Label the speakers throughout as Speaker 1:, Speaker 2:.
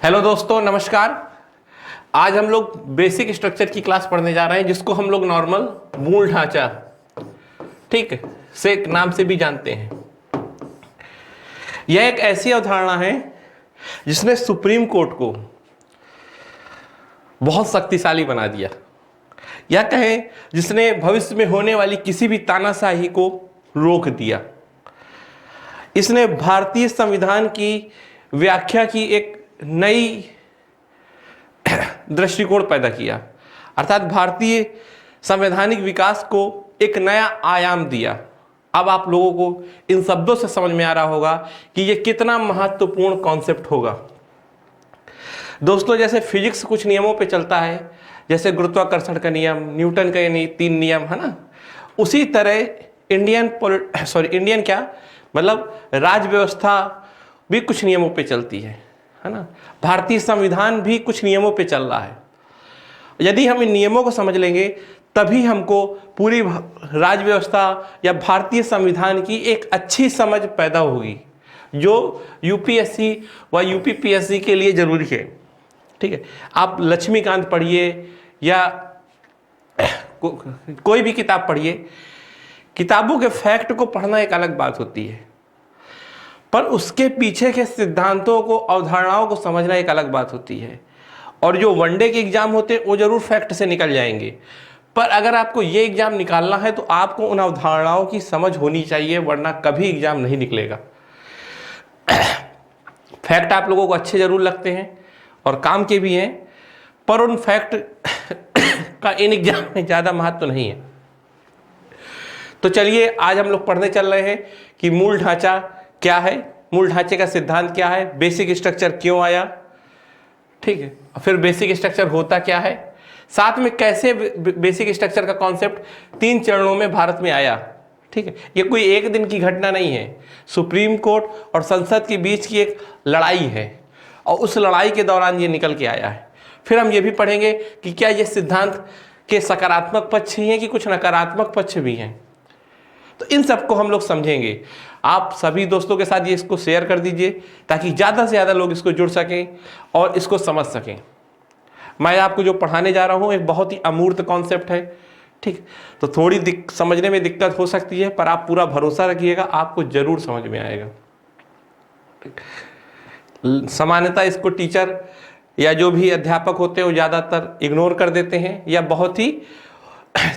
Speaker 1: Hello दोस्तों, नमस्कार। आज हम लोग बेसिक स्ट्रक्चर की क्लास पढ़ने जा रहे हैं, जिसको हम लोग नॉर्मल मूल ढांचा ठीक है से नाम से भी जानते हैं। यह एक ऐसी अवधारणा है जिसने सुप्रीम कोर्ट को बहुत शक्तिशाली बना दिया, या कहें जिसने भविष्य में होने वाली किसी भी तानाशाही को रोक दिया। इसने भारतीय संविधान की व्याख्या की एक नई दृष्टिकोण पैदा किया, अर्थात भारतीय संवैधानिक विकास को एक नया आयाम दिया। अब आप लोगों को इन शब्दों से समझ में आ रहा होगा कि ये कितना महत्वपूर्ण कॉन्सेप्ट होगा। दोस्तों, जैसे फिजिक्स कुछ नियमों पे चलता है, जैसे गुरुत्वाकर्षण का नियम, न्यूटन का यानी 3 नियम है ना, उसी तरह राज व्यवस्था भी कुछ नियमों पे चलती है ना। भारतीय संविधान भी कुछ नियमों पे चल रहा है। यदि हम इन नियमों को समझ लेंगे तभी हमको पूरी राज व्यवस्था या भारतीय संविधान की एक अच्छी समझ पैदा होगी, जो यूपीएससी व यूपीपीएससी के लिए जरूरी है। ठीक है, आप लक्ष्मीकांत पढ़िए या कोई भी किताब पढ़िए, किताबों के फैक्ट को पढ़ना एक अलग बात होती है, पर उसके पीछे के सिद्धांतों को, अवधारणाओं को समझना एक अलग बात होती है। और जो वनडे के एग्जाम होते हैं वो जरूर फैक्ट से निकल जाएंगे, पर अगर आपको ये एग्जाम निकालना है तो आपको उन अवधारणाओं की समझ होनी चाहिए, वरना कभी एग्जाम नहीं निकलेगा। फैक्ट आप लोगों को अच्छे जरूर लगते हैं और काम के भी हैं, पर उन फैक्ट का इन एग्जाम में ज़्यादा महत्व नहीं है। तो चलिए, आज हम लोग पढ़ने चल रहे हैं कि मूल ढांचा क्या है, मूल ढांचे का सिद्धांत क्या है, बेसिक स्ट्रक्चर क्यों आया, ठीक है, फिर बेसिक स्ट्रक्चर होता क्या है, साथ में कैसे बेसिक स्ट्रक्चर का कॉन्सेप्ट 3 चरणों में भारत में आया। ठीक है, ये कोई एक दिन की घटना नहीं है, सुप्रीम कोर्ट और संसद के बीच की एक लड़ाई है और उस लड़ाई के दौरान ये निकल के आया है। फिर हम ये भी पढ़ेंगे कि क्या ये सिद्धांत के सकारात्मक पक्ष ही हैं कि कुछ नकारात्मक पक्ष भी हैं। तो इन सबको हम लोग समझेंगे। आप सभी दोस्तों के साथ ये इसको शेयर कर दीजिए ताकि ज़्यादा से ज़्यादा लोग इसको जुड़ सकें और इसको समझ सकें। मैं आपको जो पढ़ाने जा रहा हूँ एक बहुत ही अमूर्त कॉन्सेप्ट है, ठीक, तो थोड़ी समझने में दिक्कत हो सकती है, पर आप पूरा भरोसा रखिएगा, आपको जरूर समझ में आएगा। सामान्यतः इसको टीचर या जो भी अध्यापक होते हैं वो ज़्यादातर इग्नोर कर देते हैं या बहुत ही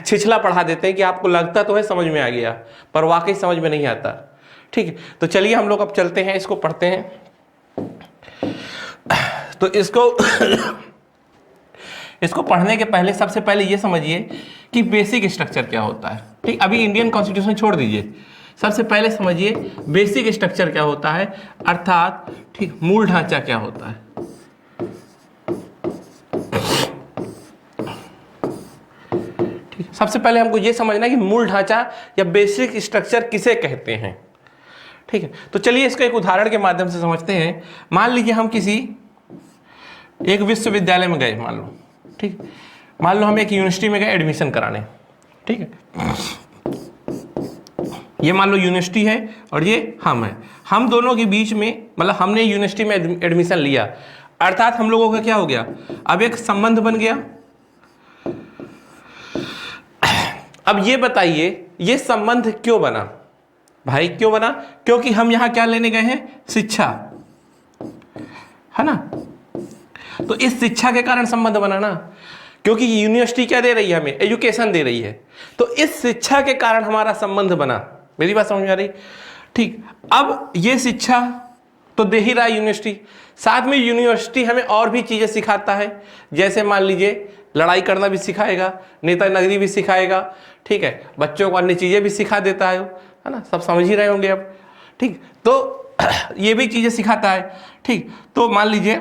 Speaker 1: छिछला पढ़ा देते हैं कि आपको लगता तो है समझ में आ गया, पर वाकई समझ में नहीं आता। ठीक है, तो चलिए हम लोग अब चलते हैं, इसको पढ़ते हैं। तो इसको पढ़ने के पहले सबसे पहले ये समझिए कि बेसिक स्ट्रक्चर क्या होता है। ठीक, अभी इंडियन कॉन्स्टिट्यूशन छोड़ दीजिए, सबसे पहले समझिए बेसिक स्ट्रक्चर क्या होता है, अर्थात ठीक मूल ढांचा क्या होता है। ठीक, सबसे पहले हमको ये समझना है कि मूल ढांचा या बेसिक स्ट्रक्चर किसे कहते हैं। ठीक है, तो चलिए इसको एक उदाहरण के माध्यम से समझते हैं। मान लीजिए हम किसी एक विश्वविद्यालय में गए, मान लो, ठीक, मान लो हम एक यूनिवर्सिटी में गए एडमिशन कराने। ठीक है, ये मान लो यूनिवर्सिटी है और ये हम है, हम दोनों के बीच में, मतलब हमने यूनिवर्सिटी में एडमिशन लिया, अर्थात हम लोगों का क्या हो गया, अब एक संबंध बन गया। अब ये बताइए ये संबंध क्यों बना भाई, क्यों बना? क्योंकि हम यहां क्या लेने गए हैं, शिक्षा, है ना। तो इस शिक्षा के कारण संबंध बना ना, क्योंकि यूनिवर्सिटी क्या दे रही है, हमें एजुकेशन दे रही है, तो इस शिक्षा के कारण हमारा संबंध बना। मेरी बात समझ में आ रही? ठीक, अब ये शिक्षा तो दे ही रहा है यूनिवर्सिटी, साथ में यूनिवर्सिटी हमें और भी चीजें सिखाता है, जैसे मान लीजिए लड़ाई करना भी सिखाएगा, नेता नगरी भी सिखाएगा, ठीक है, बच्चों को अन्य चीजें भी सिखा देता है ना, सब समझ ही रहे होंगे अब। ठीक, तो ये भी चीजें सिखाता है। ठीक, तो मान लीजिए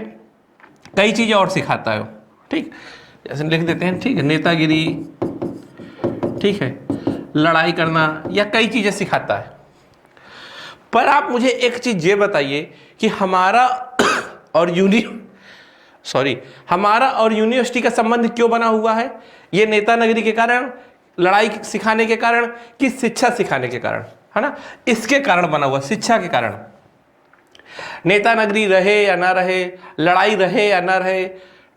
Speaker 1: कई चीजें और सिखाता है। ठीक, जैसे लिख देते हैं, ठीक है, नेतागिरी, ठीक है, लड़ाई करना, या कई चीजें सिखाता है। पर आप मुझे एक चीज ये बताइए कि हमारा और यूनिवर्सिटी का संबंध क्यों बना हुआ है? ये नेता नगरी के कारण, लड़ाई सिखाने के कारण, कि शिक्षा सिखाने के कारण, है ना, इसके कारण बना हुआ, शिक्षा के कारण। नेता नगरी रहे या ना रहे, लड़ाई रहे या ना रहे,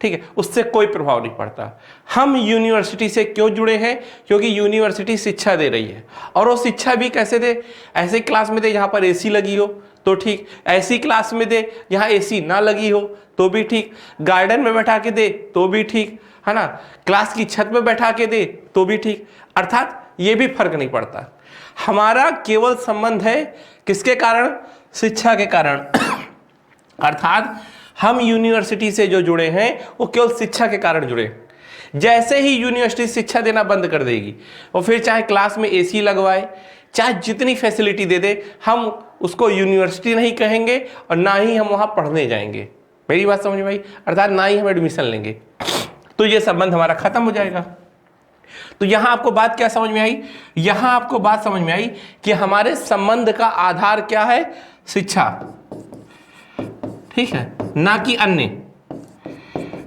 Speaker 1: ठीक है, उससे कोई प्रभाव नहीं पड़ता। हम यूनिवर्सिटी से क्यों जुड़े हैं? क्योंकि यूनिवर्सिटी शिक्षा दे रही है, और वो शिक्षा भी कैसे दे? ऐसे क्लास में दे जहाँ पर एसी लगी हो तो ठीक, ऐसी क्लास में दे जहाँ एसी ना लगी हो तो भी ठीक, गार्डन में बैठा के दे तो भी ठीक, है ना, क्लास की छत में बैठा के दे तो भी ठीक, अर्थात ये भी फर्क नहीं पड़ता। हमारा केवल संबंध है किसके कारण? शिक्षा के कारण। अर्थात हम यूनिवर्सिटी से जो जुड़े हैं वो केवल शिक्षा के कारण जुड़े। जैसे ही यूनिवर्सिटी शिक्षा देना बंद कर देगी, और फिर चाहे क्लास में एसी लगवाए, चाहे जितनी फैसिलिटी दे दे, हम उसको यूनिवर्सिटी नहीं कहेंगे और ना ही हम वहां पढ़ने जाएंगे। मेरी बात समझ में आई? अर्थात ना ही हम एडमिशन लेंगे, तो ये संबंध हमारा खत्म हो जाएगा। तो यहां आपको बात क्या समझ में आई? यहां आपको बात समझ में आई कि हमारे संबंध का आधार क्या है? शिक्षा, ठीक है, ना कि अन्य,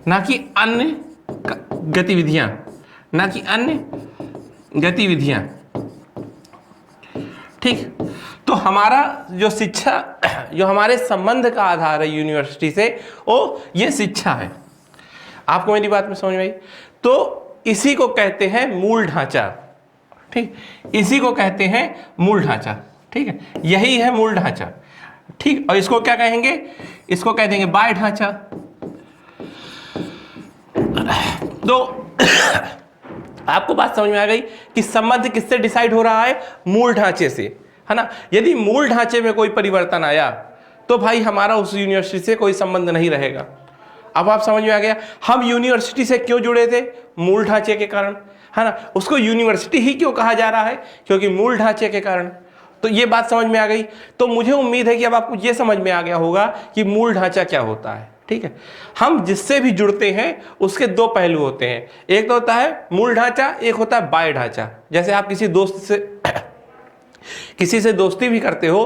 Speaker 1: ना कि अन्य गतिविधियां, ना कि अन्य गतिविधियां, ठीक। तो हमारा जो शिक्षा, जो हमारे संबंध का आधार है यूनिवर्सिटी से, वो ये शिक्षा है। आपको मेरी बात में समझ में आई? तो इसी को कहते हैं मूल ढांचा, ठीक, इसी को कहते हैं मूल ढांचा, ठीक है, यही है मूल ढांचा, ठीक। और इसको क्या कहेंगे? इसको कह देंगे बाह्य ढांचा। तो आपको बात समझ में आ गई कि संबंध किससे डिसाइड हो रहा है? मूल ढांचे से, है ना। यदि मूल ढांचे में कोई परिवर्तन आया तो भाई हमारा उस यूनिवर्सिटी से कोई संबंध नहीं रहेगा। अब आप समझ में आ गया हम यूनिवर्सिटी से क्यों जुड़े थे? मूल ढांचे के कारण, है ना। उसको यूनिवर्सिटी ही क्यों कहा जा रहा है? क्योंकि मूल ढांचे के कारण। तो ये बात समझ में आ गई। तो मुझे उम्मीद है कि अब आपको ये समझ में आ गया होगा कि मूल ढांचा क्या होता है, ठीक है। हम जिससे भी जुड़ते हैं उसके दो पहलू होते हैं, एक तो होता है मूल ढांचा, एक होता है बाह्य ढांचा। जैसे आप किसी से दोस्ती भी करते हो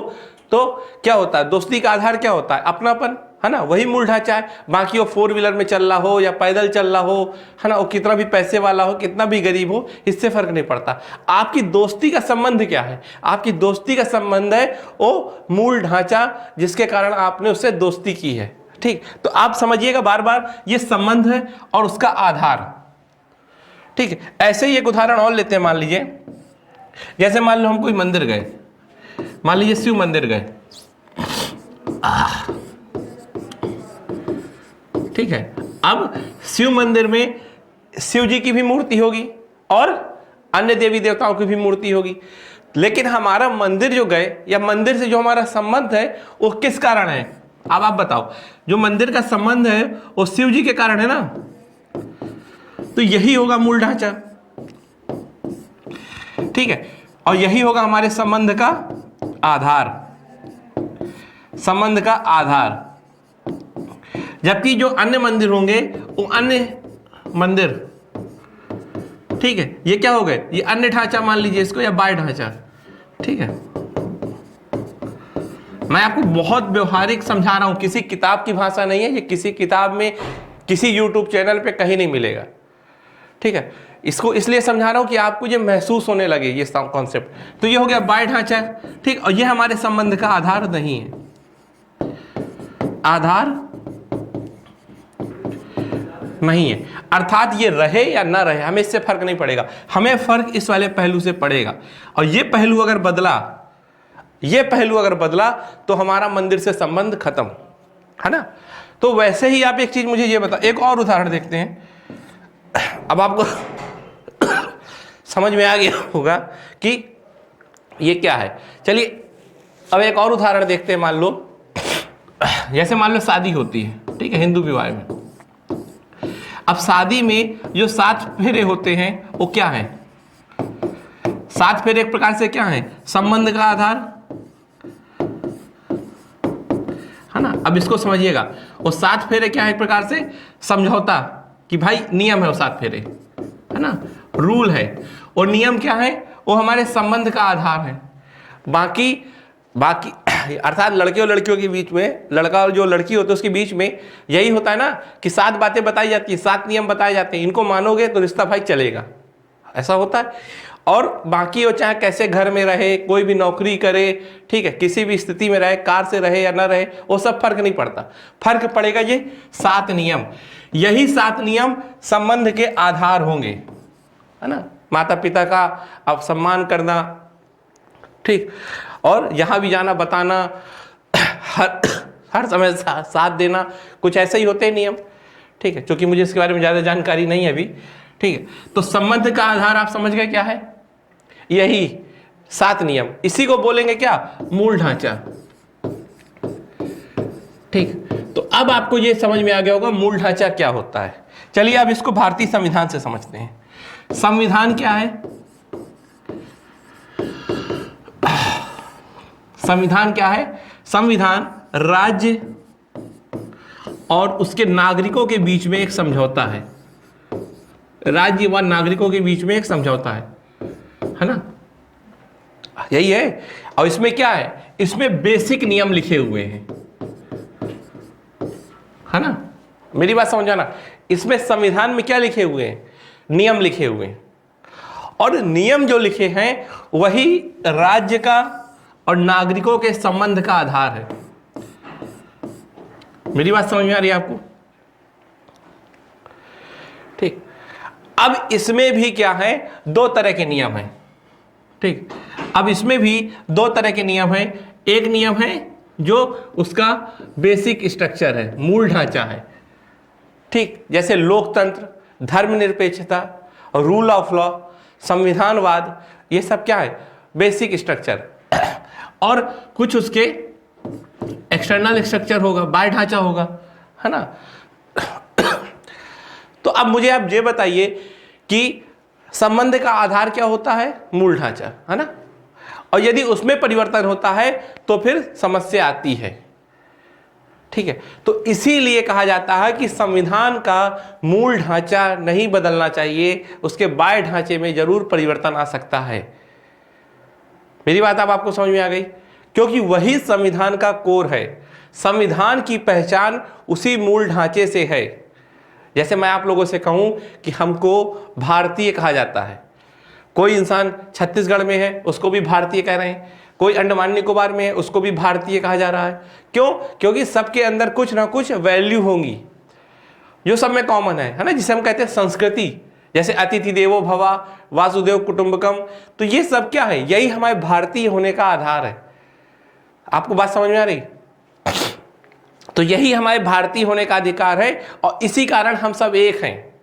Speaker 1: तो क्या होता है? दोस्ती का आधार क्या होता है? अपनापन, है ना, वही मूल ढांचा है। बाकी वो 4 व्हीलर में चल रहा हो या पैदल चल रहा हो, है ना, वो कितना भी पैसे वाला हो, कितना भी गरीब हो, इससे फर्क नहीं पड़ता। आपकी दोस्ती का संबंध क्या है? आपकी दोस्ती का संबंध है वो मूल ढांचा जिसके कारण आपने उससे दोस्ती की है, ठीक। तो आप समझिएगा बार बार, ये संबंध है और उसका आधार, ठीक है। ऐसे ही एक उदाहरण और लेते हैं। मान लीजिए, जैसे मान लो हम कोई मंदिर गए, मान लीजिए शिव मंदिर गए, ठीक है। अब शिव मंदिर में शिव जी की भी मूर्ति होगी और अन्य देवी देवताओं की भी मूर्ति होगी, लेकिन हमारा मंदिर जो गए या मंदिर से जो हमारा संबंध है वो किस कारण है? अब आप बताओ, जो मंदिर का संबंध है वो शिव जी के कारण है ना, तो यही होगा मूल ढांचा, ठीक है। और यही होगा हमारे संबंध का आधार, संबंध का आधार। जबकि जो अन्य मंदिर होंगे वो अन्य मंदिर, ठीक है, ये क्या हो गए? ये अन्य ढांचा मान लीजिए इसको, या बाह्य ढांचा, ठीक है। मैं आपको बहुत व्यवहारिक समझा रहा हूं, किसी किताब की भाषा नहीं है ये, किसी किताब में, किसी यूट्यूब चैनल पे कहीं नहीं मिलेगा, ठीक है। इसको इसलिए समझा रहा हूं कि आपको ये महसूस होने लगे ये कॉन्सेप्ट। तो ये हो गया बाह्य ढांचा, ठीक। और ये हमारे संबंध का आधार नहीं है, आधार नहीं है। अर्थात ये रहे या ना रहे हमें इससे फर्क नहीं पड़ेगा, हमें फर्क इस वाले पहलू से पड़ेगा। और ये पहलू अगर बदला, ये पहलू अगर बदला तो हमारा मंदिर से संबंध खत्म, है ना। तो वैसे ही आप एक चीज मुझे ये बता, एक और उदाहरण देखते हैं। अब आपको समझ में आ गया होगा कि ये क्या है। चलिए अब एक और उदाहरण देखते हैं। मान लो, जैसे मान लो शादी होती है, ठीक है, हिंदू विवाह में। अब शादी में जो 7 फेरे होते हैं वो क्या है? 7 फेरे एक प्रकार से क्या है? संबंध का आधार, है ना। अब इसको समझिएगा, वो 7 फेरे क्या है? एक प्रकार से समझौता, कि भाई नियम है वो 7 फेरे, है ना, रूल है। और नियम क्या है? वो हमारे संबंध का आधार है। बाकी अर्थात लड़के और लड़कियों के बीच में, लड़का और जो लड़की होते हैं उसके बीच में यही होता है ना कि 7 बातें बताई जाती है, 7 नियम बताए जाते हैं, इनको मानोगे तो रिश्ता भाई चलेगा, ऐसा होता है। और बाकी वो चाहे कैसे घर में रहे, कोई भी नौकरी करे, ठीक है, किसी भी स्थिति में रहे, कार से रहे या ना रहे, वो सब फर्क नहीं पड़ता। फर्क पड़ेगा ये 7 नियम। यही 7 नियम संबंध के आधार होंगे, है ना। माता पिता का अब सम्मान करना, ठीक, और यहाँ भी जाना, बताना, हर समय साथ देना, कुछ ऐसे ही होते हैं नियम, ठीक है, क्योंकि मुझे इसके बारे में ज़्यादा जानकारी नहीं है अभी, ठीक है। तो संबंध का आधार आप समझ गए क्या है, यही 7 नियम, इसी को बोलेंगे क्या, मूल ढांचा, ठीक। तो अब आपको ये समझ में आ गया होगा मूल ढांचा क्या होता है। चलिए अब इसको भारतीय संविधान से समझते हैं। संविधान क्या है, संविधान क्या है, संविधान राज्य और उसके नागरिकों के बीच में एक समझौता है, राज्य व नागरिकों के बीच में एक समझौता है ना, यही है। और इसमें क्या है, इसमें बेसिक नियम लिखे हुए हैं, है ना, मेरी बात समझ आना। इसमें संविधान में क्या लिखे हुए हैं, नियम लिखे हुए हैं, और नियम जो लिखे हैं वही राज्य का और नागरिकों के संबंध का आधार है। मेरी बात समझ में आ रही है आपको, ठीक। अब इसमें भी क्या है, 2 तरह के नियम हैं, ठीक। अब इसमें भी 2 तरह के नियम हैं। एक नियम है जो उसका बेसिक स्ट्रक्चर है, मूल ढांचा है, ठीक, जैसे लोकतंत्र, धर्मनिरपेक्षता, रूल ऑफ लॉ, संविधानवाद, ये सब क्या है, बेसिक स्ट्रक्चर। और कुछ उसके एक्सटर्नल स्ट्रक्चर होगा, बाह्य ढांचा होगा, है ना। तो अब मुझे आप ये बताइए कि संबंध का आधार क्या होता है, मूल ढांचा, है ना, और यदि उसमें परिवर्तन होता है तो फिर समस्या आती है, ठीक है। तो इसीलिए कहा जाता है कि संविधान का मूल ढांचा नहीं बदलना चाहिए, उसके बाह्य ढांचे में जरूर परिवर्तन आ सकता है। मेरी बात अब आपको समझ में आ गई, क्योंकि वही संविधान का कोर है, संविधान की पहचान उसी मूल ढांचे से है। जैसे मैं आप लोगों से कहूं कि हमको भारतीय कहा जाता है, कोई इंसान छत्तीसगढ़ में है उसको भी भारतीय कह रहे हैं, कोई अंडमान निकोबार में है उसको भी भारतीय कहा जा रहा है। क्यों, क्योंकि सबके अंदर कुछ ना कुछ वैल्यू होंगी जो सब में कॉमन है ना, जिसे हम कहते हैं संस्कृति, जैसे अतिथि देवो भव, वासुदेव कुटुंबकम। तो ये सब क्या है, यही हमारे भारतीय होने का आधार है। आपको बात समझ में आ रही, तो यही हमारे भारतीय होने का अधिकार है, और इसी कारण हम सब एक हैं।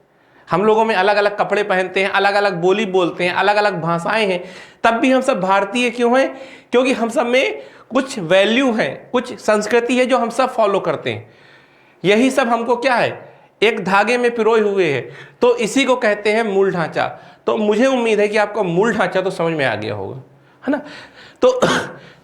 Speaker 1: हम लोगों में अलग अलग कपड़े पहनते हैं, अलग अलग बोली बोलते हैं, अलग अलग भाषाएं हैं, तब भी हम सब भारतीय क्यों हैं, क्योंकि हम सब में कुछ वैल्यू है, कुछ संस्कृति है जो हम सब फॉलो करते हैं। यही सब हमको क्या है, एक धागे में पिरोए हुए है। तो इसी को कहते हैं मूल ढांचा। तो मुझे उम्मीद है कि आपको मूल ढांचा तो समझ में आ गया होगा, है ना। तो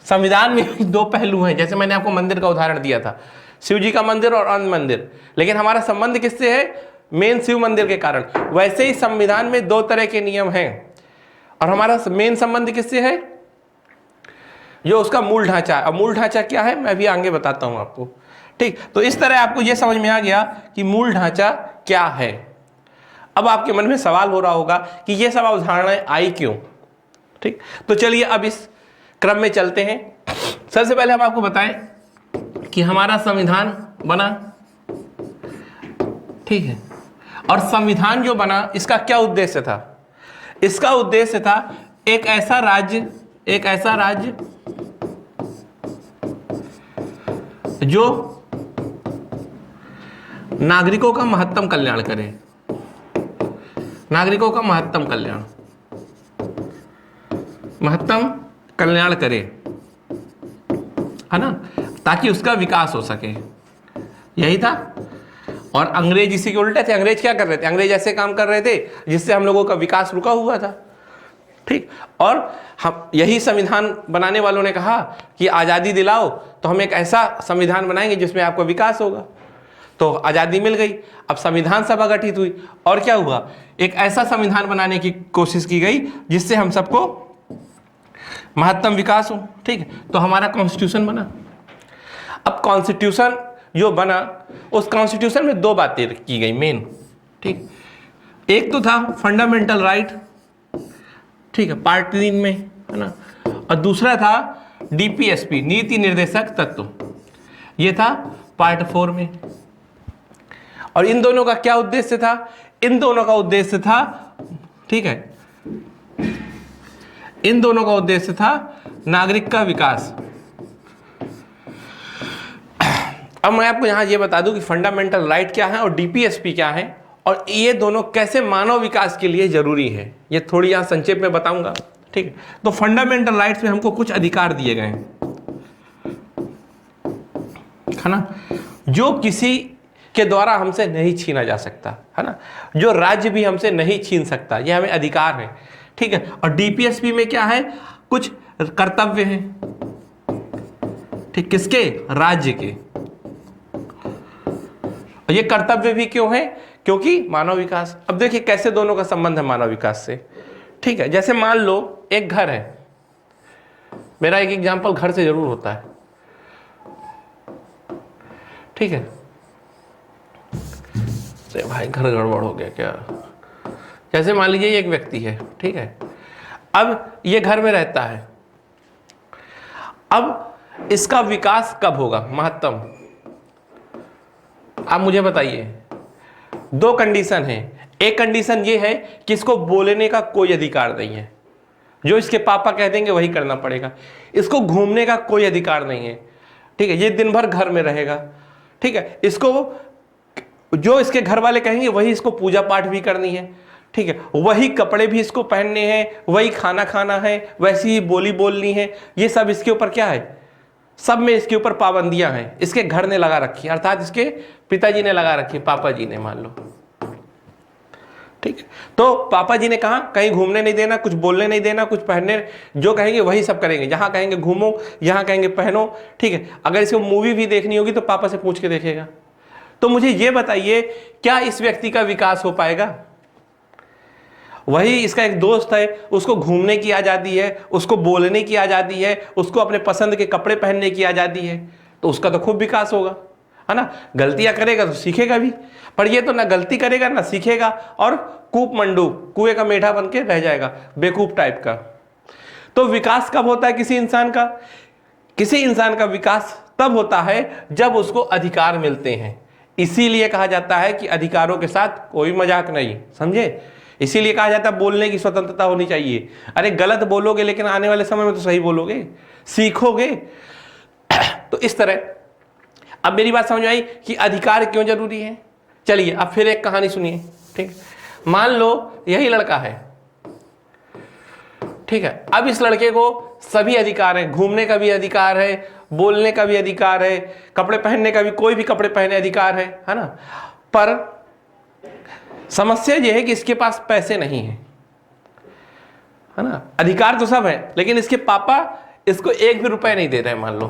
Speaker 1: संविधान में 2 पहलू हैं, जैसे मैंने आपको मंदिर का उदाहरण दिया था, शिव जी का मंदिर और अन्य मंदिर, लेकिन हमारा संबंध किससे है, मेन शिव मंदिर के कारण। वैसे ही संविधान में 2 तरह के नियम हैं, और हमारा मेन संबंध किससे है, जो उसका मूल ढांचा। अब मूल ढांचा क्या है मैं भी आगे बताता हूं आपको, ठीक। तो इस तरह आपको यह समझ में आ गया कि मूल ढांचा क्या है। अब आपके मन में सवाल हो रहा होगा कि ये सब अवधारणाएं आई क्यों, ठीक। तो चलिए अब इस क्रम में चलते हैं। सबसे पहले हम आपको बताएं कि हमारा संविधान बना, ठीक है, और संविधान जो बना इसका क्या उद्देश्य था। इसका उद्देश्य था एक ऐसा राज्य जो नागरिकों का महत्तम कल्याण करे, नागरिकों का महत्तम कल्याण करे, है ना, ताकि उसका विकास हो सके, यही था। और अंग्रेज इसी के उल्टे थे। अंग्रेज क्या कर रहे थे, अंग्रेज ऐसे काम कर रहे थे जिससे हम लोगों का विकास रुका हुआ था, ठीक। और हम यही संविधान बनाने वालों ने कहा कि आज़ादी दिलाओ, तो हम एक ऐसा संविधान बनाएंगे जिसमें आपका विकास होगा। तो आज़ादी मिल गई, अब संविधान सभा गठित हुई, और क्या हुआ, एक ऐसा संविधान बनाने की कोशिश की गई जिससे हम सबको महत्तम विकास हो, ठीक। तो हमारा कॉन्स्टिट्यूशन बना। अब कॉन्स्टिट्यूशन जो बना, उस कॉन्स्टिट्यूशन में 2 बातें की गई मेन, ठीक। एक तो था फंडामेंटल राइट, ठीक है, पार्ट 3 में, है ना। और दूसरा था DPSP, नीति निर्देशक तत्व, ये था पार्ट 4 में। और इन दोनों का क्या उद्देश्य था? इन दोनों का उद्देश्य था, ठीक है, इन दोनों का उद्देश्य था नागरिक का विकास। अब मैं आपको यहां ये बता दूं कि फंडामेंटल राइट क्या है और DPSP क्या है, और ये दोनों कैसे मानव विकास के लिए जरूरी है, ये थोड़ी यहां संक्षेप में बताऊंगा, ठीक है। तो फंडामेंटल राइट्स में हमको कुछ अधिकार दिए गए हैं, है ना, जो किसी के द्वारा हमसे नहीं छीना जा सकता, है ना, जो राज्य भी हमसे नहीं छीन सकता, ये हमें अधिकार है, ठीक है। और DPSP में क्या है? कुछ कर्तव्य हैं, ठीक, किसके? राज्य के। और ये कर्तव्य भी क्यों है? क्योंकि मानव विकास। अब देखिए कैसे दोनों का संबंध है मानव विकास से, ठीक है। जैसे मान लो एक घर है, मेरा एक एग्जांपल घर से जरूर होता है, ठीक है। अरे भाई घर गड़बड़ हो गया क्या? जैसे मान लीजिए एक व्यक्ति है, ठीक है, अब ये घर में रहता है। अब इसका विकास कब होगा महत्तम? आप मुझे बताइए। दो कंडीशन है। एक कंडीशन ये है कि इसको बोलने का कोई अधिकार नहीं है, जो इसके पापा कह देंगे वही करना पड़ेगा। इसको घूमने का कोई अधिकार नहीं है, ठीक है, ये दिन भर घर में रहेगा, ठीक है। इसको जो इसके घर वाले कहेंगे वही इसको पूजा पाठ भी करनी है, ठीक है, वही कपड़े भी इसको पहनने हैं, वही खाना खाना है, वैसी ही बोली बोलनी है। ये सब इसके ऊपर क्या है? सब में इसके ऊपर पाबंदियां हैं, इसके घर ने लगा रखी है, अर्थात इसके पिताजी ने लगा रखी है, पापा जी ने, मान लो, ठीक है। तो पापा जी ने कहा कहीं घूमने नहीं देना, कुछ बोलने नहीं देना, कुछ पहनने, जो कहेंगे वही सब करेंगे, जहां कहेंगे घूमो, यहां कहेंगे पहनो, ठीक है। अगर इसको मूवी भी देखनी होगी तो पापा से पूछ के देखेगा। तो मुझे ये बताइए, क्या इस व्यक्ति का विकास हो पाएगा? वही इसका एक दोस्त है, उसको घूमने की आजादी है, उसको बोलने की आजादी है, उसको अपने पसंद के कपड़े पहनने की आजादी है, तो उसका तो खूब विकास होगा, है ना। गलतियां करेगा तो सीखेगा भी, पर ये तो ना गलती करेगा ना सीखेगा, और कूप मंडूप, कुएं का मेढा बन के रह जाएगा, बेवकूफ टाइप का। तो विकास कब होता है किसी इंसान का? किसी इंसान का विकास तब होता है जब उसको अधिकार मिलते हैं। इसीलिए कहा जाता है कि अधिकारों के साथ कोई मजाक नहीं, समझे। इसीलिए कहा जाता है बोलने की स्वतंत्रता होनी चाहिए। अरे गलत बोलोगे लेकिन आने वाले समय में तो सही बोलोगे, सीखोगे। तो इस तरह अब मेरी बात समझ आई कि अधिकार क्यों जरूरी है। चलिए अब फिर एक कहानी सुनिए, ठीक। मान लो यही लड़का है, ठीक है। अब इस लड़के को सभी अधिकार है, घूमने का भी अधिकार है, बोलने का भी अधिकार है, कपड़े पहनने का भी, कोई भी कपड़े पहनने अधिकार है ना। पर समस्या यह है कि इसके पास पैसे नहीं है ना। अधिकार तो सब है लेकिन इसके पापा इसको एक भी रुपए नहीं दे रहे, मान लो,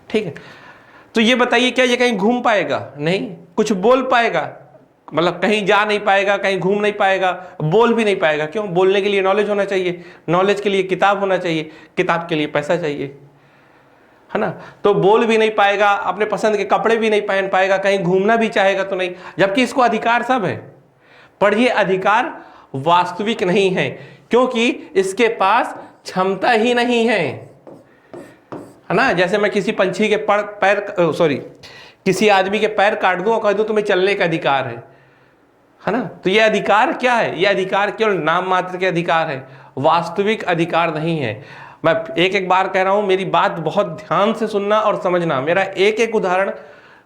Speaker 1: ठीक है। तो ये बताइए क्या ये कहीं घूम पाएगा? नहीं। कुछ बोल पाएगा? मतलब कहीं जा नहीं पाएगा, कहीं घूम नहीं पाएगा, बोल भी नहीं पाएगा। क्यों? बोलने के लिए नॉलेज होना चाहिए, नॉलेज के लिए किताब होना चाहिए, किताब के लिए पैसा चाहिए, है ना। तो बोल भी नहीं पाएगा, अपने पसंद के कपड़े भी नहीं पहन पाएगा, कहीं घूमना भी चाहेगा तो नहीं, जबकि इसको अधिकार सब है। पर ये अधिकार वास्तविक नहीं है क्योंकि इसके पास क्षमता ही नहीं है ना। जैसे मैं किसी पंछी के किसी आदमी के पैर काट दूं और कह दूं तुम्हें चलने का अधिकार है ना। तो ये अधिकार क्या है? ये अधिकार केवल नाम मात्र के अधिकार है, वास्तविक अधिकार नहीं है। मैं एक एक बार कह रहा हूं, मेरी बात बहुत ध्यान से सुनना और समझना। मेरा एक एक उदाहरण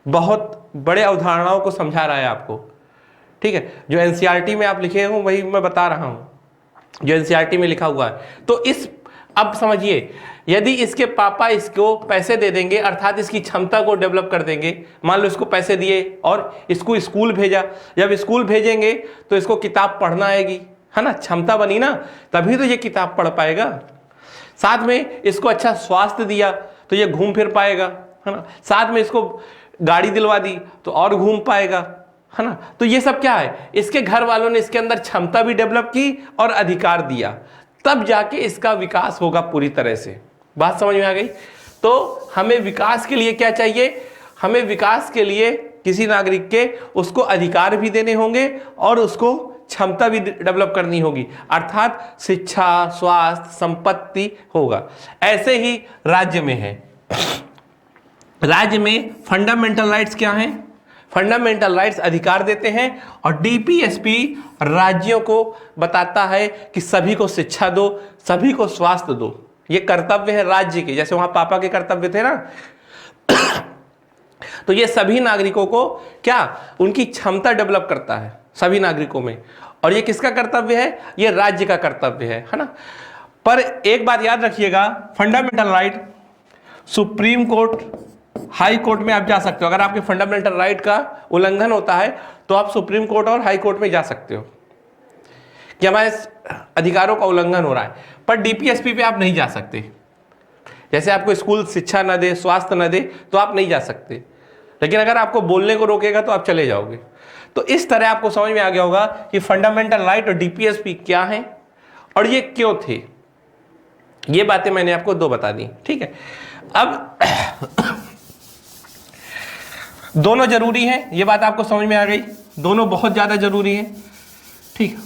Speaker 1: बहुत बड़े अवधारणाओं को समझा रहा है आपको, ठीक है। जो एनसीईआरटी में आप लिखे हो वही मैं बता रहा हूं, जो एनसीईआरटी में लिखा हुआ है। तो अब समझिए, यदि इसके पापा इसको पैसे दे देंगे, अर्थात इसकी क्षमता को डेवलप कर देंगे, मान लो इसको पैसे दिए और इसको स्कूल भेजा, जब स्कूल भेजेंगे तो इसको किताब पढ़ना आएगी, है ना, क्षमता बनी ना, तभी तो ये किताब पढ़ पाएगा। साथ में इसको अच्छा स्वास्थ्य दिया तो ये घूम फिर पाएगा, है ना। साथ में इसको गाड़ी दिलवा दी तो और घूम पाएगा, है ना। तो ये सब क्या है? इसके घर वालों ने इसके अंदर क्षमता भी डेवलप की और अधिकार दिया, तब जाके इसका विकास होगा पूरी तरह से। बात समझ में आ गई? तो हमें विकास के लिए क्या चाहिए? हमें विकास के लिए किसी नागरिक के उसको अधिकार भी देने होंगे और उसको क्षमता भी डेवलप करनी होगी, अर्थात शिक्षा, स्वास्थ्य, संपत्ति होगा। ऐसे ही राज्य में है। राज्य में फंडामेंटल राइट्स क्या हैं? फंडामेंटल राइट्स अधिकार देते हैं, और डीपीएसपी राज्यों को बताता है कि सभी को शिक्षा दो, सभी को स्वास्थ्य दो। ये कर्तव्य है राज्य के, जैसे वहां पापा के कर्तव्य थे ना। तो ये सभी नागरिकों को क्या, उनकी क्षमता डेवलप करता है सभी नागरिकों में, और ये किसका कर्तव्य है? ये राज्य का कर्तव्य है ना। पर एक बात याद रखिएगा, fundamental right supreme court, high court में आप जा सकते हो। अगर आपके फंडामेंटल राइट का उल्लंघन होता है तो आप सुप्रीम कोर्ट और हाई कोर्ट में जा सकते हो कि हमारे अधिकारों का उल्लंघन हो रहा है, पर डीपीएसपी पे आप नहीं जा सकते। जैसे आपको स्कूल शिक्षा न दे, स्वास्थ्य न दे, तो आप नहीं जा सकते, लेकिन अगर आपको बोलने को रोकेगा तो आप चले जाओगे। तो इस तरह आपको समझ में आ गया होगा कि फंडामेंटल राइट और डीपीएसपी क्या है और ये क्यों थे। ये बातें मैंने आपको दो बता दी, ठीक है। अब दोनों जरूरी हैं, ये बात आपको समझ में आ गई, दोनों बहुत ज्यादा जरूरी हैं, ठीक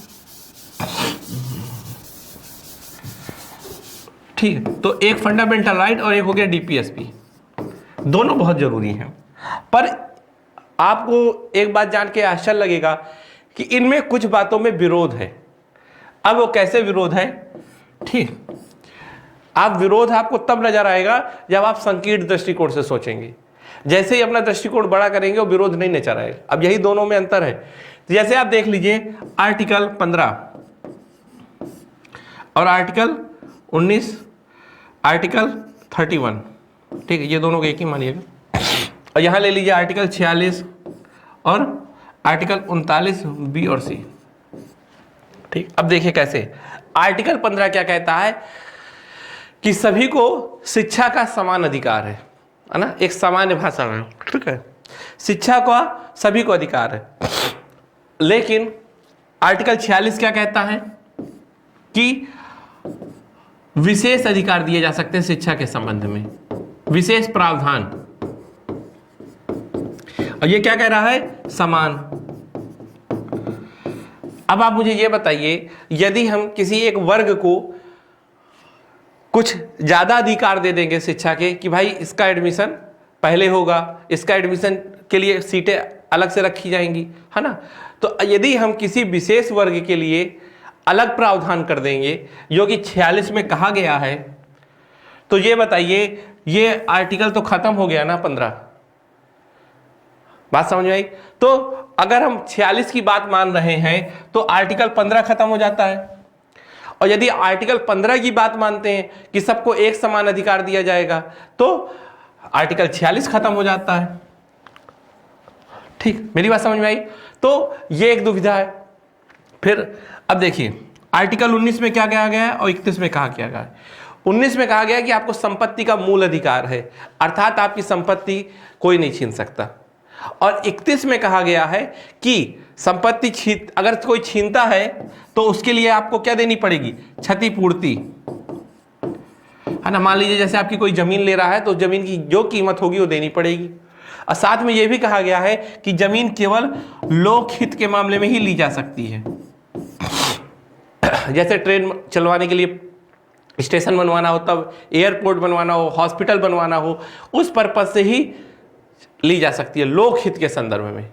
Speaker 1: ठीक है। तो एक फंडामेंटल राइट और एक हो गया डीपीएसपी, दोनों बहुत जरूरी हैं। पर आपको एक बात जान के आश्चर्य लगेगा कि इनमें कुछ बातों में विरोध है। अब वो कैसे विरोध है, ठीक, आप विरोध आपको तब नजर आएगा जब आप संकीर्ण दृष्टिकोण से सोचेंगे। जैसे ही अपना दृष्टिकोण बड़ा करेंगे वो विरोध नहीं नजर आएगा। अब यही दोनों में अंतर है। तो जैसे आप देख लीजिए आर्टिकल 15 और आर्टिकल 19, आर्टिकल 31, ठीक है, ये दोनों को एक ही मानिएगा। और यहां ले लीजिए आर्टिकल 46 और आर्टिकल 39 बी और सी, ठीक। अब देखिए कैसे आर्टिकल 15 क्या कहता है कि सभी को शिक्षा का समान अधिकार है ना, एक सामान्य भाषा में, ठीक है, शिक्षा का सभी को अधिकार है। लेकिन आर्टिकल 46 क्या कहता है कि विशेष अधिकार दिए जा सकते हैं शिक्षा के संबंध में, विशेष प्रावधान। और ये क्या कह रहा है, समान। अब आप मुझे ये बताइए, यदि हम किसी एक वर्ग को कुछ ज्यादा अधिकार दे देंगे शिक्षा के कि भाई इसका एडमिशन पहले होगा, इसका एडमिशन के लिए सीटें अलग से रखी जाएंगी, है ना। तो यदि हम किसी विशेष वर्ग के लिए अलग प्रावधान कर देंगे जो कि 46 में कहा गया है, तो ये बताइए ये आर्टिकल तो खत्म हो गया ना 15। बात समझ में आई? तो अगर हम 46 की बात मान रहे हैं तो आर्टिकल 15 खत्म हो जाता है, और यदि आर्टिकल 15 की बात मानते हैं कि सबको एक समान अधिकार दिया जाएगा तो आर्टिकल 46 खत्म हो जाता है, ठीक। मेरी बात समझ में आई? तो ये एक दुविधा है। फिर अब देखिए आर्टिकल 19 में क्या कहा गया है और 31 में कहा गया है। 19 में कहा गया है कि आपको संपत्ति का मूल अधिकार है, अर्थात आपकी संपत्ति कोई नहीं छीन सकता। और 31 में कहा गया है कि संपत्ति अगर कोई छीनता है तो उसके लिए आपको क्या देनी पड़ेगी, क्षतिपूर्ति, है ना। मान लीजिए जैसे आपकी कोई जमीन ले रहा है तो जमीन की जो कीमत होगी वो देनी पड़ेगी। और साथ में यह भी कहा गया है कि जमीन केवल लोकहित के मामले में ही ली जा सकती है। जैसे ट्रेन चलवाने के लिए स्टेशन बनवाना हो, तब एयरपोर्ट बनवाना हो, हॉस्पिटल बनवाना हो, उस पर्पज से ही ली जा सकती है, लोकहित के संदर्भ में।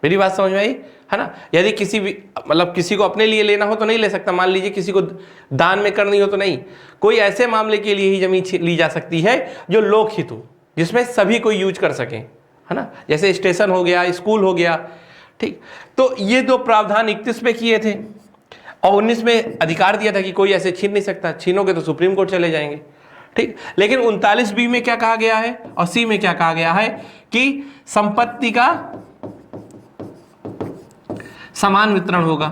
Speaker 1: मेरी बात समझ में आई, है ना। यदि किसी भी मतलब किसी को अपने लिए लेना हो तो नहीं ले सकता, मान लीजिए किसी को दान में करनी हो तो नहीं, कोई ऐसे मामले के लिए ही जमीन ली जा सकती है जो लोकहित हो, जिसमें सभी को यूज कर सकें, है ना। जैसे स्टेशन हो गया, स्कूल हो गया, ठीक। तो ये दो प्रावधान 31 में किए थे और 19 में अधिकार दिया था कि कोई ऐसे छीन नहीं सकता, छीनोगे तो सुप्रीम कोर्ट चले जाएंगे, ठीक। लेकिन 39 बी में क्या कहा गया है और सी में क्या कहा गया है कि संपत्ति का समान वितरण होगा,